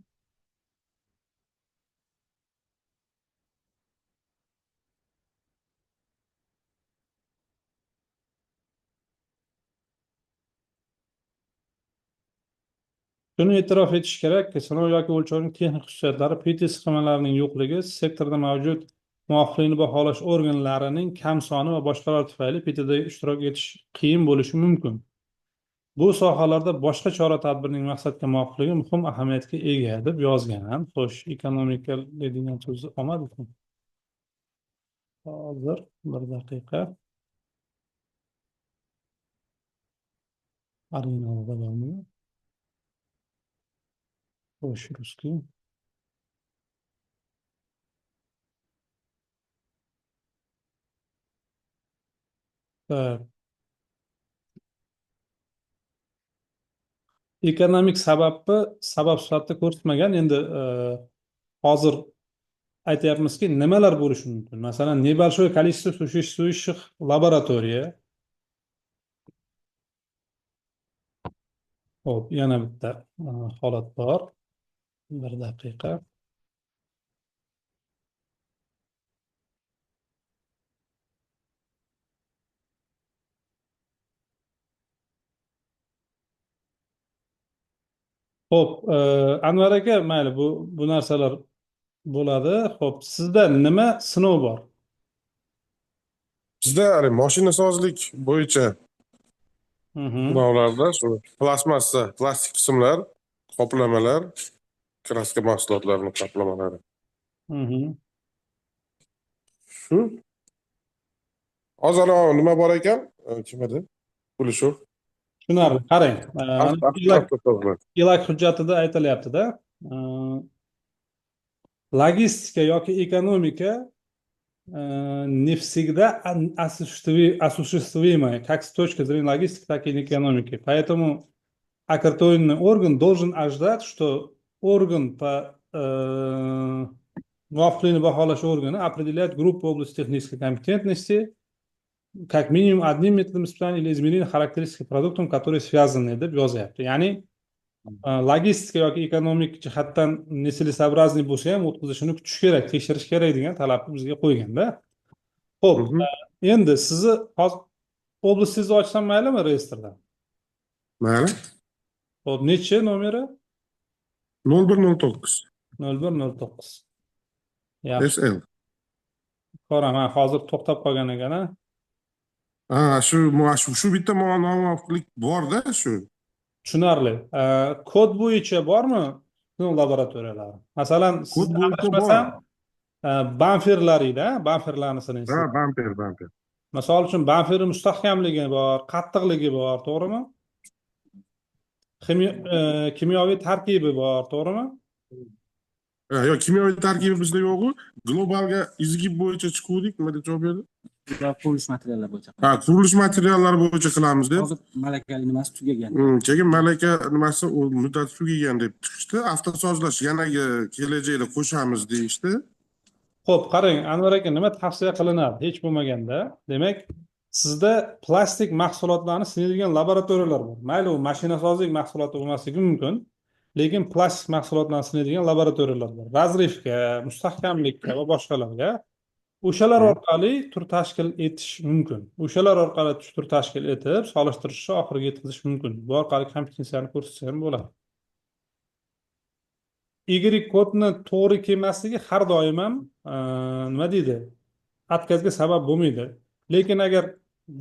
Shuni e'tirof etish kerakki, sinov yoki o'lchovning texnik xususiyatlari PT sxemalarining yo'qligi, sektorda mavjud muvofiqlikni baholash organlarining kam soni va boshqalar tufayli PTda ishtirok etish qiyin bo'lishi mumkin. Bu sohalarda boshqa chora-tadbirning maqsadga muvofiqligi muhim ahamiyatga ega deb yozgan. Xo'sh, ekonomikal degan so'zni olmadikmi? Hozir bir daqiqa. Originalda bormi? Xo'sh, russkiy. Ekonomik sababni sabab sifatida ko'rsatmagan. Endi hozir aytyapmizki, nimalar bo'lishi mumkin? Masalan, небольшое количество существующих лабораторий. Hop, yana bitta holat bor. Bir daqiqa. Hop, Anvar aka, mayli, bu narsalar bo'ladi. Hop, sizda nima sinov bor? Bizda hali mashinasozlik bo'yicha Mhm, sinovlarda shu plastmassa, plastik qismlar, qoplamalar, kraska mahsulotlarining qoplamalari. mhm. Shu hozir nima bor ekan? Kim edi? Kulishov. Tushunarli. Qarang, mana Avtosozlar. ilak hujjatida aytilyapti-da. e, Logistika yoki ekonomika не всегда осуществимая как с точки зрения логистики, так и экономики. Поэтому аккредитационный орган должен ожидать, что орган по muvofiqlikni baholash organi определяет группу область технической компетентности как минимум одним методом испытания или измерения характеристики продуктом, которые связаны deb yozyapti. Ya'ni logistika yoki ekonomik jihatdan nesilsoобразный bo'lsa ham o'tkazishini kutish kerak, tekshirish kerak degan talabni bizga qo'yganda. Xo'p, Mhm. endi sizni hozir oblastingizni ochsam maylimi reyestrdan? Mayli. Xo'p, nechi nomeri? 0109 0109. Yaxshi. SL. Ko'raman, hozir to'xtab qolgan ekan. Shu bitta nomuvofiqlik bor-da shu. Tushunarli. Kod bo'yicha bormi sinov laboratoriyalari? Masalan, Kod sizni bo'yicha adashmasam, bor. bamferlaringda, bamferlarni sinaysiz. Bamper. Misol uchun, bamferi mustahkamligi bor, qattiqligi bor, to'g'rimi? Kimyoviy tarkibi bor, to'g'rimi? Yo'q, kimyoviy tarkibi bizda yo'q. Globalga izgib bo'yicha chiquvdik, nima deb javob berdi? Ular qurilish materiallari bo'yicha. Qurilish materiallari bo'yicha qilamiz deb. Hozir malakali nimasi tugagan. Keyin malaka nimasi u muddati tugagan deb chiqishdi. Avtosozlash yanagi kelajakda qo'shamiz deyishdi. Xo'p, qarang, Anvar aka, nima tavsiya qilinadi? Hech bo'lmaganda, demak, sizda plastik mahsulotlarni sinaydigan laboratoriyalar bor. Mayli, u mashinasozlik mahsuloti bo'lmasligi mumkin, lekin plastik mahsulotlarni sinaydigan laboratoriyalar bor. Razrivka, mustahkamlikka va boshqalarga. O'shalar orqali tur tashkil etish mumkin. O'shalar orqali tur tashkil etib, solishtirishni oxiriga yetkazish mumkin. Bu orqali kompetensiyani ko'rsatsa ham bo'ladi. Y kodni to'g'ri kelmasligi har doim ham nima deydi, otkazga sabab bo'lmaydi. Lekin agar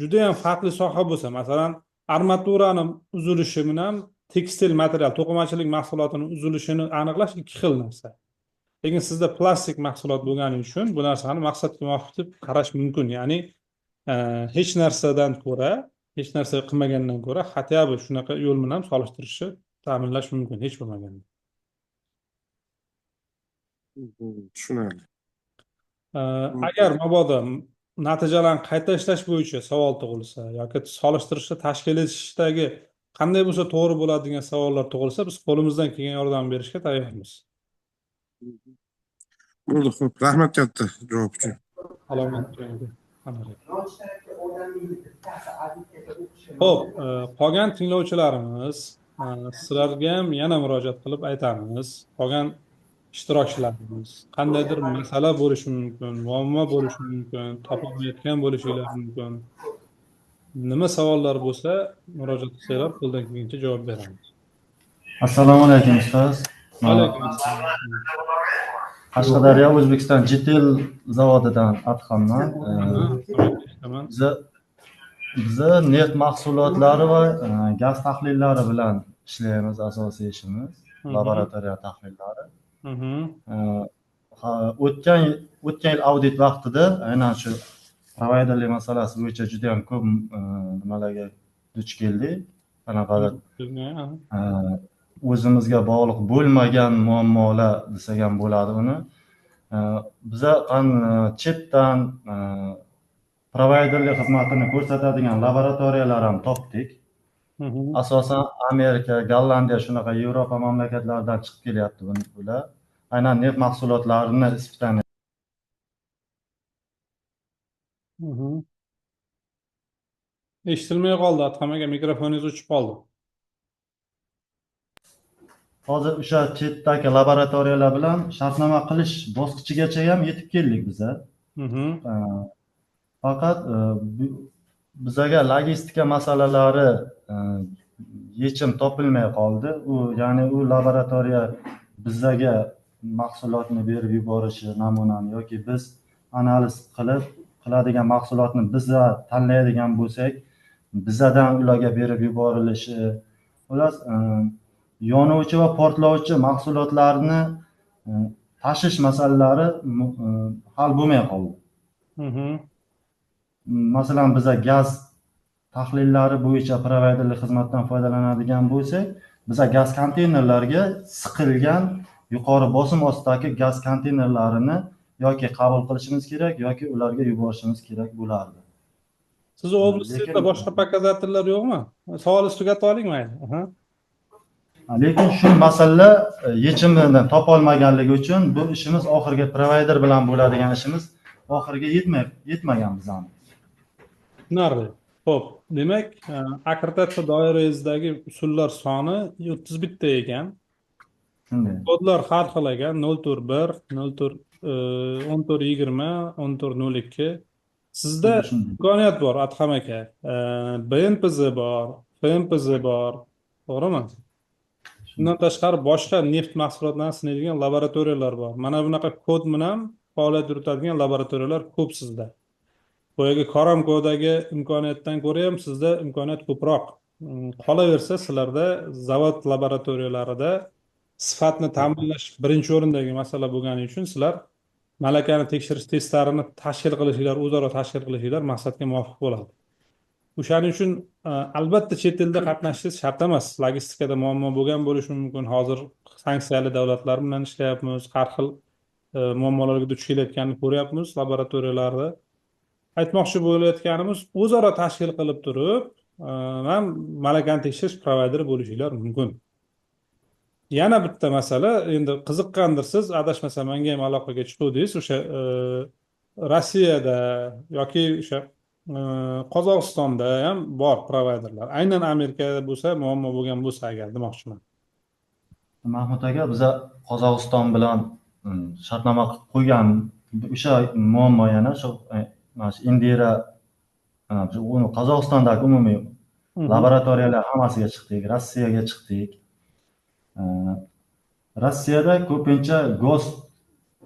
juda ham farqli soha bo'lsa, masalan, armaturani uzilishi bilan tekstil material, to'qimachilik mahsulotining uzilishini aniqlash ikki xil narsa. Lekin sizda plastik mahsulot bo'lgani uchun bu narsani maqsadga muvofiq deb qarash mumkin. Ya'ni hech narsadan ko'ra, hech narsa qilmagandan ko'ra, hatto shunaqa yo'l bilan solishtirishni ta'minlash mumkin, hech bo'lmaganda. Tushunarli. Agar mabodo natijalarni qayta ishlash bo'yicha savol tug'ilsa yoki solishtirishni tashkil etishdagi qanday bo'lsa to'g'ri bo'ladi degan savollar tug'ilsa, biz qo'limizdan kelgan yordam berishga tayyormiz. Bo'ldi, xo'p. Rahmat katta javob uchun. Salomat bo'ling. Xo'p, qolgan tinglovchilarimiz, sizlarga ham yana murojaat qilib aytamiz. Qolgan ishtirokchilarimiz qandaydir masala bo'lishi mumkin, muammo bo'lishi mumkin, topolmayotgan bo'lishingiz mumkin. Nima savollar bo'lsa, murojaat qilsanglar, qo'ldan kelgancha javob beramiz. Assalomu alaykum ustoz. Alaykum assalom. Qashqadaryo O'zbekiston Jitel zavodidan Adhamman. Tamam. Biza neft mahsulotlari va gaz tahlillari bilan ishlaymiz, asosiy ishimiz laboratoriya tahlillari. O'tgan yil audit vaqtida aynan shu provayderlik masalasi bo'yicha juda ham ko'p nimalarga duch keldik. Qanaqadir o'zimizga bog'liq bo'lmagan muammolar desak ham bo'ladi uni. Biza chetdan provayderlik xizmatini ko'rsatadigan laboratoriyalar ham topdik. Asosan Amerika, Gollandiya shunaqa Yevropa mamlakatlaridan chiqib kelyapti bular. Aynan neft mahsulotlarini ispitani. Eshitilmay qoldi, Adham aka, mikrofoningiz o'chib qoldi. hozir o'sha chetdagi laboratoriyalar bilan shartnoma qilish bosqichigacha ham yetib keldik biza. Faqat bizaga logistika masalalari yechim topilmay qoldi. Ya'ni u laboratoriya bizaga mahsulotni berib yuborishi, namunani yoki biz analiz qiladigan mahsulotni biza tanlaydigan bo'lsak, bizadan ularga berib yuborilishi, xullas yonuvchi va portlovchi mahsulotlarni tashish masalalari hal bo'lmay qoldi. Masalan, biza gaz tahlillari bo'yicha provayderlik xizmatidan foydalanadigan bo'lsak, biza gaz konteynerlarga siqilgan yuqori bosim ostidagi gaz konteynerlarini yoki qabul qilishimiz kerak yoki ularga yuborishimiz kerak bo'lardi. Siz oblastda boshqa показательlar yo'qmi? Savolni tugatib oling mayli. Lekin shu masala yechimini topolmaganligi uchun bu ishimiz oxirgi provayder bilan bo'ladigan ishimiz oxiriga yetmagan bizani. Tushunarli. Xo'p, demak, akkreditatsiya doirangizdagi usullar soni 31 ta ekan. Shunday. Kodlar har xil ekan, 041, 1420, 1402. Sizda imkoniyat bor, Adham aka. BNPZ bor, FNPZ bor, to'g'rimi? Bundan tashqari boshqa neft mahsulotlarini sinaydigan laboratoriyalar bor. Mana bunaqa kod bilan faoliyat yuritadigan laboratoriyalar ko'p sizda. Boyagi Qaramkodagi imkoniyatdan ko'ra ham sizda imkoniyat ko'proq. Qolaversa, sizlarda zavod laboratoriyalarida sifatni ta'minlash birinchi o'rindagi masala bo'lgani uchun sizlar malakani tekshirish testlarini tashkil qilishinglar, o'zaro tashkil qilishinglar maqsadga muvofiq bo'ladi. O'shaning uchun albatta chet elda qatnashishingiz shart emas. Logistikada muammo bo'lgan bo'lishi mumkin. Hozir sanksiyali davlatlar bilan ishlayapmiz. Har xil muammolarga duch kelayotganini ko'ryapmiz laboratoriyalarda. Aytmoqchi bo'layotganimiz, o'zaro tashkil qilib turib, ham malakani tekshirish provayderi bo'lishinglar mumkin. Yana bitta masala, endi qiziqqandirsiz, adashmasam menga ham aloqaga chiqdingiz, o'sha Rossiyada yoki o'sha Qozog'istonda ham bor provayderlar. Aynan Amerikada bo'lsa, muammo bo'lgan bo'lsa agar demoqchiman. Mahmud aka, biza Qozog'iston bilan shartnoma qilib qo'ygan o'sha muammo yana shu Indira Qozog'istondagi umumiy laboratoriyalar hammasiga chiqdik, Rossiyaga chiqdik. Rossiyada ko'pincha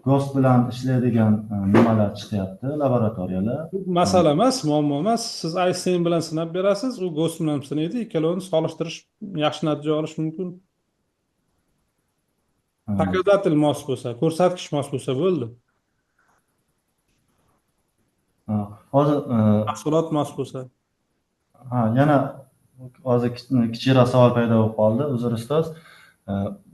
GOST bilan ishlaydigan nimalar chiqyapti, laboratoriyalar. Masala emas, muammo emas. Siz ISN bilan sinab berasiz, u GOST bilan sinaydi, ikkalovini solishtirish yaxshi natija olish mumkin. Показатель mos bo'lsa, ko'rsatkich mos bo'lsa bo'ldi. Hozir mahsulot mos bo'lsa. Yana hozir kichikroq savol paydo bo'lib qoldi, uzr ustoz.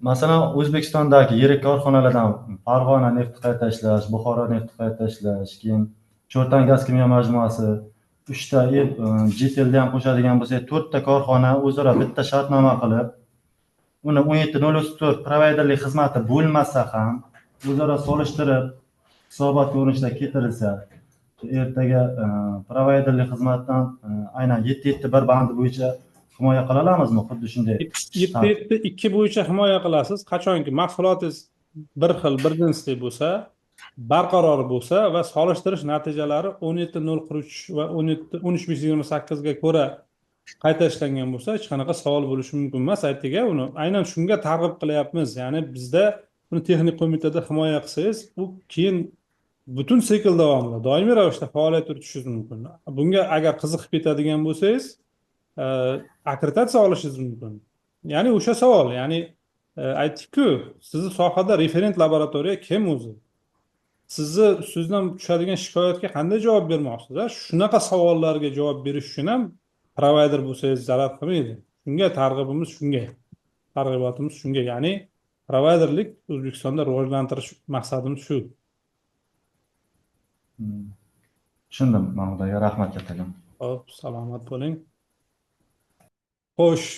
Masalan, O'zbekistondagi yirik korxonalardan Farg'ona neft qayta ishlash, Buxoro neft qayta ishlash, keyin Cho'rtan gaz kimyo majmuasi, 3 ta chet elda ham qo'shadigan bo'lsak, 4 ta korxona o'zaro bitta shartnoma qilib, uni 17.04 provayderlik xizmati bo'lmasa ham o'zaro solishtirib hisobot ko'rinishida keltirilsa, ertaga provayderlik xizmatdan aynan 7.1 bandi bo'yicha himoya qila olamizmi? Xuddi shunday. 7.2 bo'yicha himoya qilasiz. Qachonki mahsulotingiz bir xil, bir jinsli bo'lsa, barqaror bo'lsa va solishtirish natijalari 17.043 va 13.28 ga ko'ra qayta ishlangan bo'lsa, hech qanaqa savol bo'lishi mumkin emas. Aytdiga, uni aynan shunga targ'ib qilyapmiz. Ya'ni bizda uni texnik qo'mitada himoya qilsangiz, u keyin butun sikl davomida doimiy ravishda faoliyat yuritishingiz mumkin. Bunga agar qiziqib ketadigan bo'lsangiz, akkreditatsiya olishingiz mumkin. Ya'ni o'sha savol, ya'ni aytdik-ku, sizni sohada referent laboratoriya kim o'zi? Sizni sizdan tushadigan shikoyatga qanday javob bermoqsiz? Shunaqa savollarga javob berish uchun ham provayder bo'lsangiz zarar qilmaydi. Shunga targ'ibimiz shunga. Targ'ibotimiz shunga. Ya'ni provayderlik O'zbekistonda rivojlantirish maqsadimiz shu. Tushundim, Mahmud aka, rahmat kattagan. Xo'p, salomat bo'ling. Xo'sh,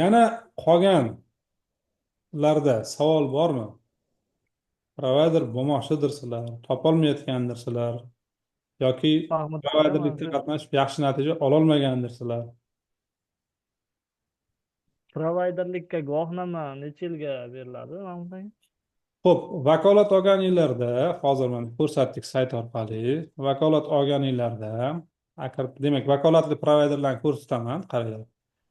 yana qolganlarda savol bormi? Provayder bo'lmoqchidirsizlar, topolmayotgandirsizlar yoki provayderlikda qatnashib yaxshi natija ololmagandirsizlar. provayderlikka guvohnoma necha yilga beriladi Mahmud aka? Xo'p, vakolat olganinglarda, hozir mana ko'rsatdik sayt orqali. Vakolat olganinglarda, demak, vakolatli provayderlarni ko'rsataman, qaranglar.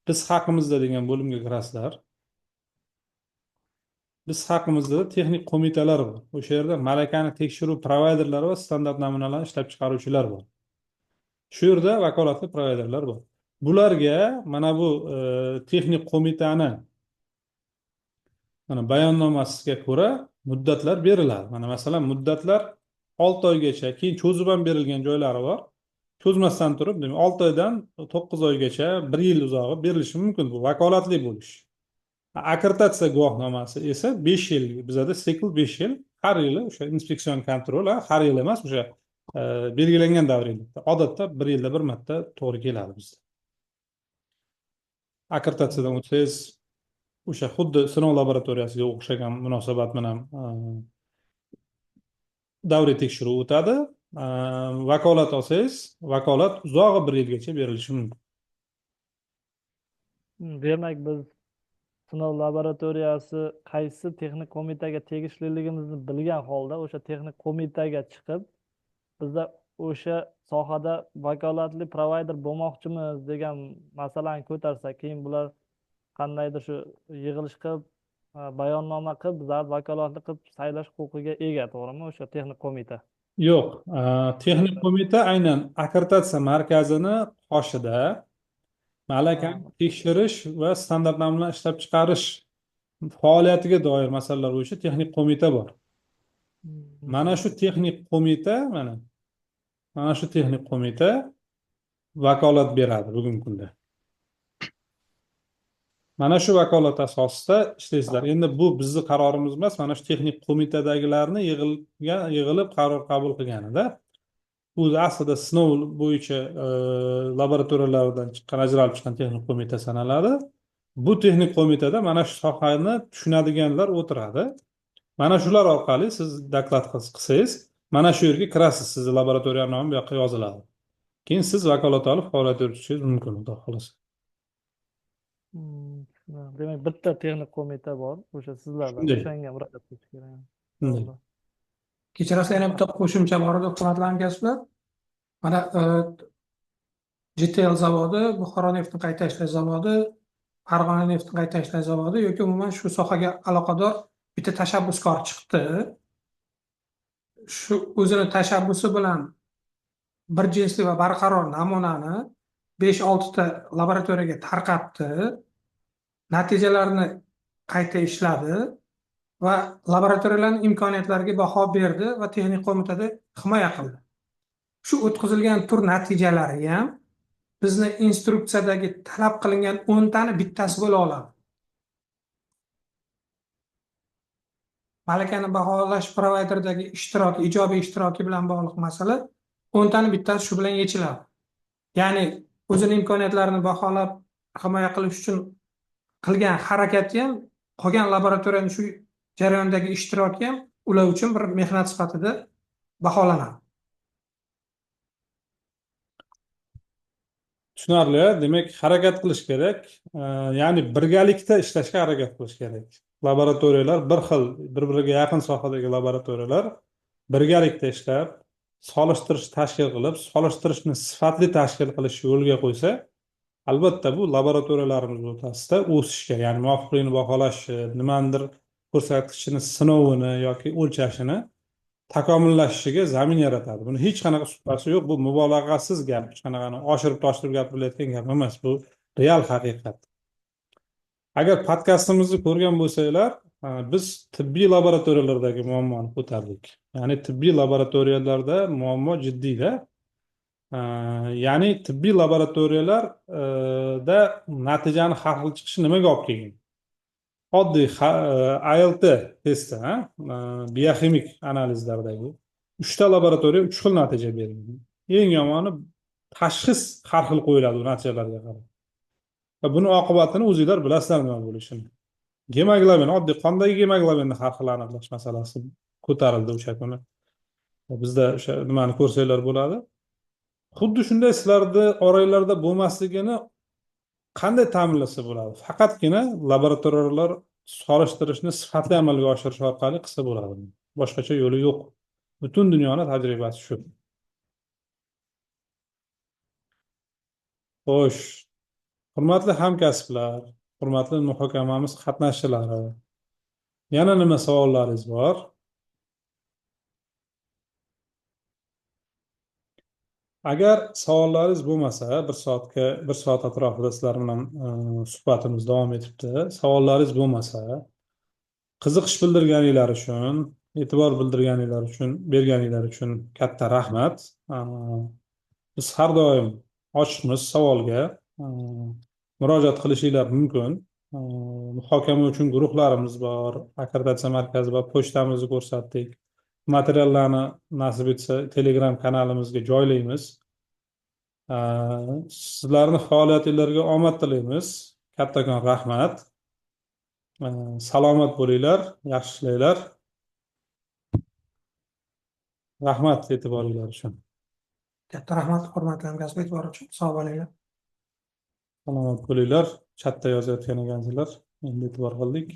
Biz haqimizda degan bo'limga kirasizlar. Biz haqimizda texnik qo'mitalar bor. O'sha yerda malakani tekshiruv provayderlari va standart namunalarni ishlab chiqaruvchilar bor. Shu yerda vakolatli provayderlar bor. Bularga mana bu texnik qo'mitani mana bayonnomasiga ko'ra muddatlar beriladi. Mana masalan, muddatlar 6 oygacha, keyin cho'zib ham berilgan joylari bor. Cho'zmasdan turib, demak 6 oydan 9 oygacha, 1 yil uzog'i berilishi mumkin. Bu vakolatli bo'lish. Akkreditatsiya guvohnomasi esa 5 yil, bizada sikl 5 yil. Har yili o'sha inspeksion kontrol, har yil emas, o'sha belgilangan davriyada. Odatda 1 yilda bir marta to'g'ri keladi bizda. Akkreditatsiyadan o'tsangiz, o'sha xuddi sinov laboratoriyasiga o'xshagan munosabat bilan davriy tekshiruv o'tadi. Vakolat olsangiz, vakolat uzog'i 1 yilgacha berilishi mumkin. Demak, biz sinov laboratoriyasi qaysi texnik qo'mitaga tegishliligimizni bilgan holda o'sha texnik qo'mitaga chiqib, bizda o'sha sohada vakolatli provayder bo'lmoqchimiz degan masalani ko'tarsak, keyin bular qandaydir shu yig'ilish qilib, bayonnoma qilib, bizlarni vakolatli qilib saylash huquqiga ega, to'g'rimi? O'sha texnik qo'mita. Yo'q, texnik qo'mita aynan akkreditatsiya markazini qoshida malakani tekshirish va standart namunalar ishlab chiqarish faoliyatiga doir masalalar bo'yicha texnik qo'mita bor. Mana shu texnik qo'mita, mana shu texnik qo'mita vakolat beradi bugungi kunda. Mana shu vakolat asosida ishlaysizlar. Endi bu bizni qarorimiz emas, mana shu texnik qo'mitadagilarni yig'ilib qaror qabul qilganida, bu aslida sinov bo'yicha laboratoriyalardan chiqqan, ajralib chiqqan texnik qo'mita sanaladi. Bu texnik qo'mitada mana shu sohani tushunadiganlar o'tiradi. Mana shular orqali siz doklad qilsangiz, mana shu yerga kirasiz, sizni laboratoriya nomi bu yoqqa yoziladi. Keyin siz vakolat olib faoliyat yuritishingiz mumkin, xudo xohlasa. Demak, bitta texnik qo'mita bor, o'sha sizlarda. O'shanga murojaat qilish kerak. Shunday. Kechirasiz, yana bitta qo'shimcha bor edi, hurmatli hamkasblar. Mana GTL zavodi, Buxoro neftni qayta ishlash zavodi, Farg'ona neftni qayta ishlash zavodi yoki umuman shu sohaga aloqador bitta tashabbuskor chiqdi. Shu o'zini tashabbusi bilan bir jinsli va barqaror namunani 5-6 ta laboratoriyaga tarqatdi, natijalarni qayta ishladi va laboratoriyalarning imkoniyatlariga baho berdi va texnik qo'mitada himoya qildi. Shu o'tkazilgan tur natijalari ham bizni instruksiyadagi talab qilingan 10 tani bittasi bo'la oladi. Malakani baholash provayderdagi ishtiroki, ijobiy ishtiroki bilan bog'liq masala 10 tani bittasi shu bilan yechiladi. Ya'ni o'zini imkoniyatlarini baholab himoya qilish uchun qilgan harakati ham, qolgan laboratoriyaning shu jarayondagi ishtiroki ham ular uchun bir mehnat sifatida baholanadi. Tushunarli. Demak, harakat qilish kerak. Ya'ni birgalikda ishlashga harakat qilish kerak. Laboratoriyalar bir xil, bir-biriga yaqin sohadagi laboratoriyalar birgalikda ishlab, solishtirish tashkil qilib, solishtirishni sifatli tashkil qilish yo'lga qo'ysa, albatta bu laboratoriyalarimiz o'rtasida o'sishga, ya'ni muvofiqlikni baholash, nimanidir ko'rsatkichini sinovini yoki o'lchashini takomillashishiga zamin yaratadi. Buni hech qanaqa shubhasi yo'q. Bu mubolag'asiz gap, hech qanaqani oshirib toshirib gapirilayotgan gap emas. Bu real haqiqat. Agar podkastimizni ko'rgan bo'lsanglar, biz tibbiy laboratoriyalardagi muammoni ko'tardik. Ya'ni tibbiy laboratoriyalarda muammo jiddiyda. Ya'ni tibbiy laboratoriyalarda natijani har xil chiqishi nimaga olib kelgan? Oddiy ALT testi, bioximik analizlardagi 3 ta laboratoriya 3 xil natija bergan. Eng yomoni tashxis har xil qo'yiladi bu natijalarga qarab. Va buni oqibatini o'zingizlar bilasizlar nima bo'lishini. Gemoglobin, oddiy qondagi gemoglobinni har xil aniqlash masalasi ko'tarildi o'sha kuni. Bizda o'sha nimani ko'rsanglar bo'ladi. Xuddi shunday sizlarda oranglarda bo'lmasligini qanday ta'minlasa bo'ladi? Faqatgina laboratoriyalar solishtirishni sifatli amalga oshirish orqali qilsa bo'ladi. Boshqacha yo'li yo'q. Butun dunyoni tajribasi shu. Xo'sh, hurmatli hamkasblar, hurmatli muhokamamiz qatnashchilari, yana nima savollaringiz bor? Agar savollaringiz bo'lmasa, bir soat atrofida sizlar bilan suhbatimiz davom etibdi. Savollaringiz bo'lmasa, qiziqish bildirganinglar uchun, e'tibor bildirganinglar uchun, berganinglar uchun katta rahmat. Biz har doim ochiqmiz savolga. Murojaat qilishinglar mumkin. Muhokama uchun guruhlarimiz bor, akkreditatsiya markazi va pochtamizni ko'rsatdik. Materiallarni nasib etsa Telegram kanalimizga joylaymiz. Sizlarni faoliyatingizga omad tilaymiz. Kattakon rahmat. Salomat bo'linglar, yaxshi ishlanglar. Rahmat e'tiboringlar uchun. Katta rahmat hurmatli hamkasb e'tibori uchun. Sog' bo'linglar. Salomat bo'linglar. Chatda yozayotgan ekansizlar. Endi e'tibor qildik.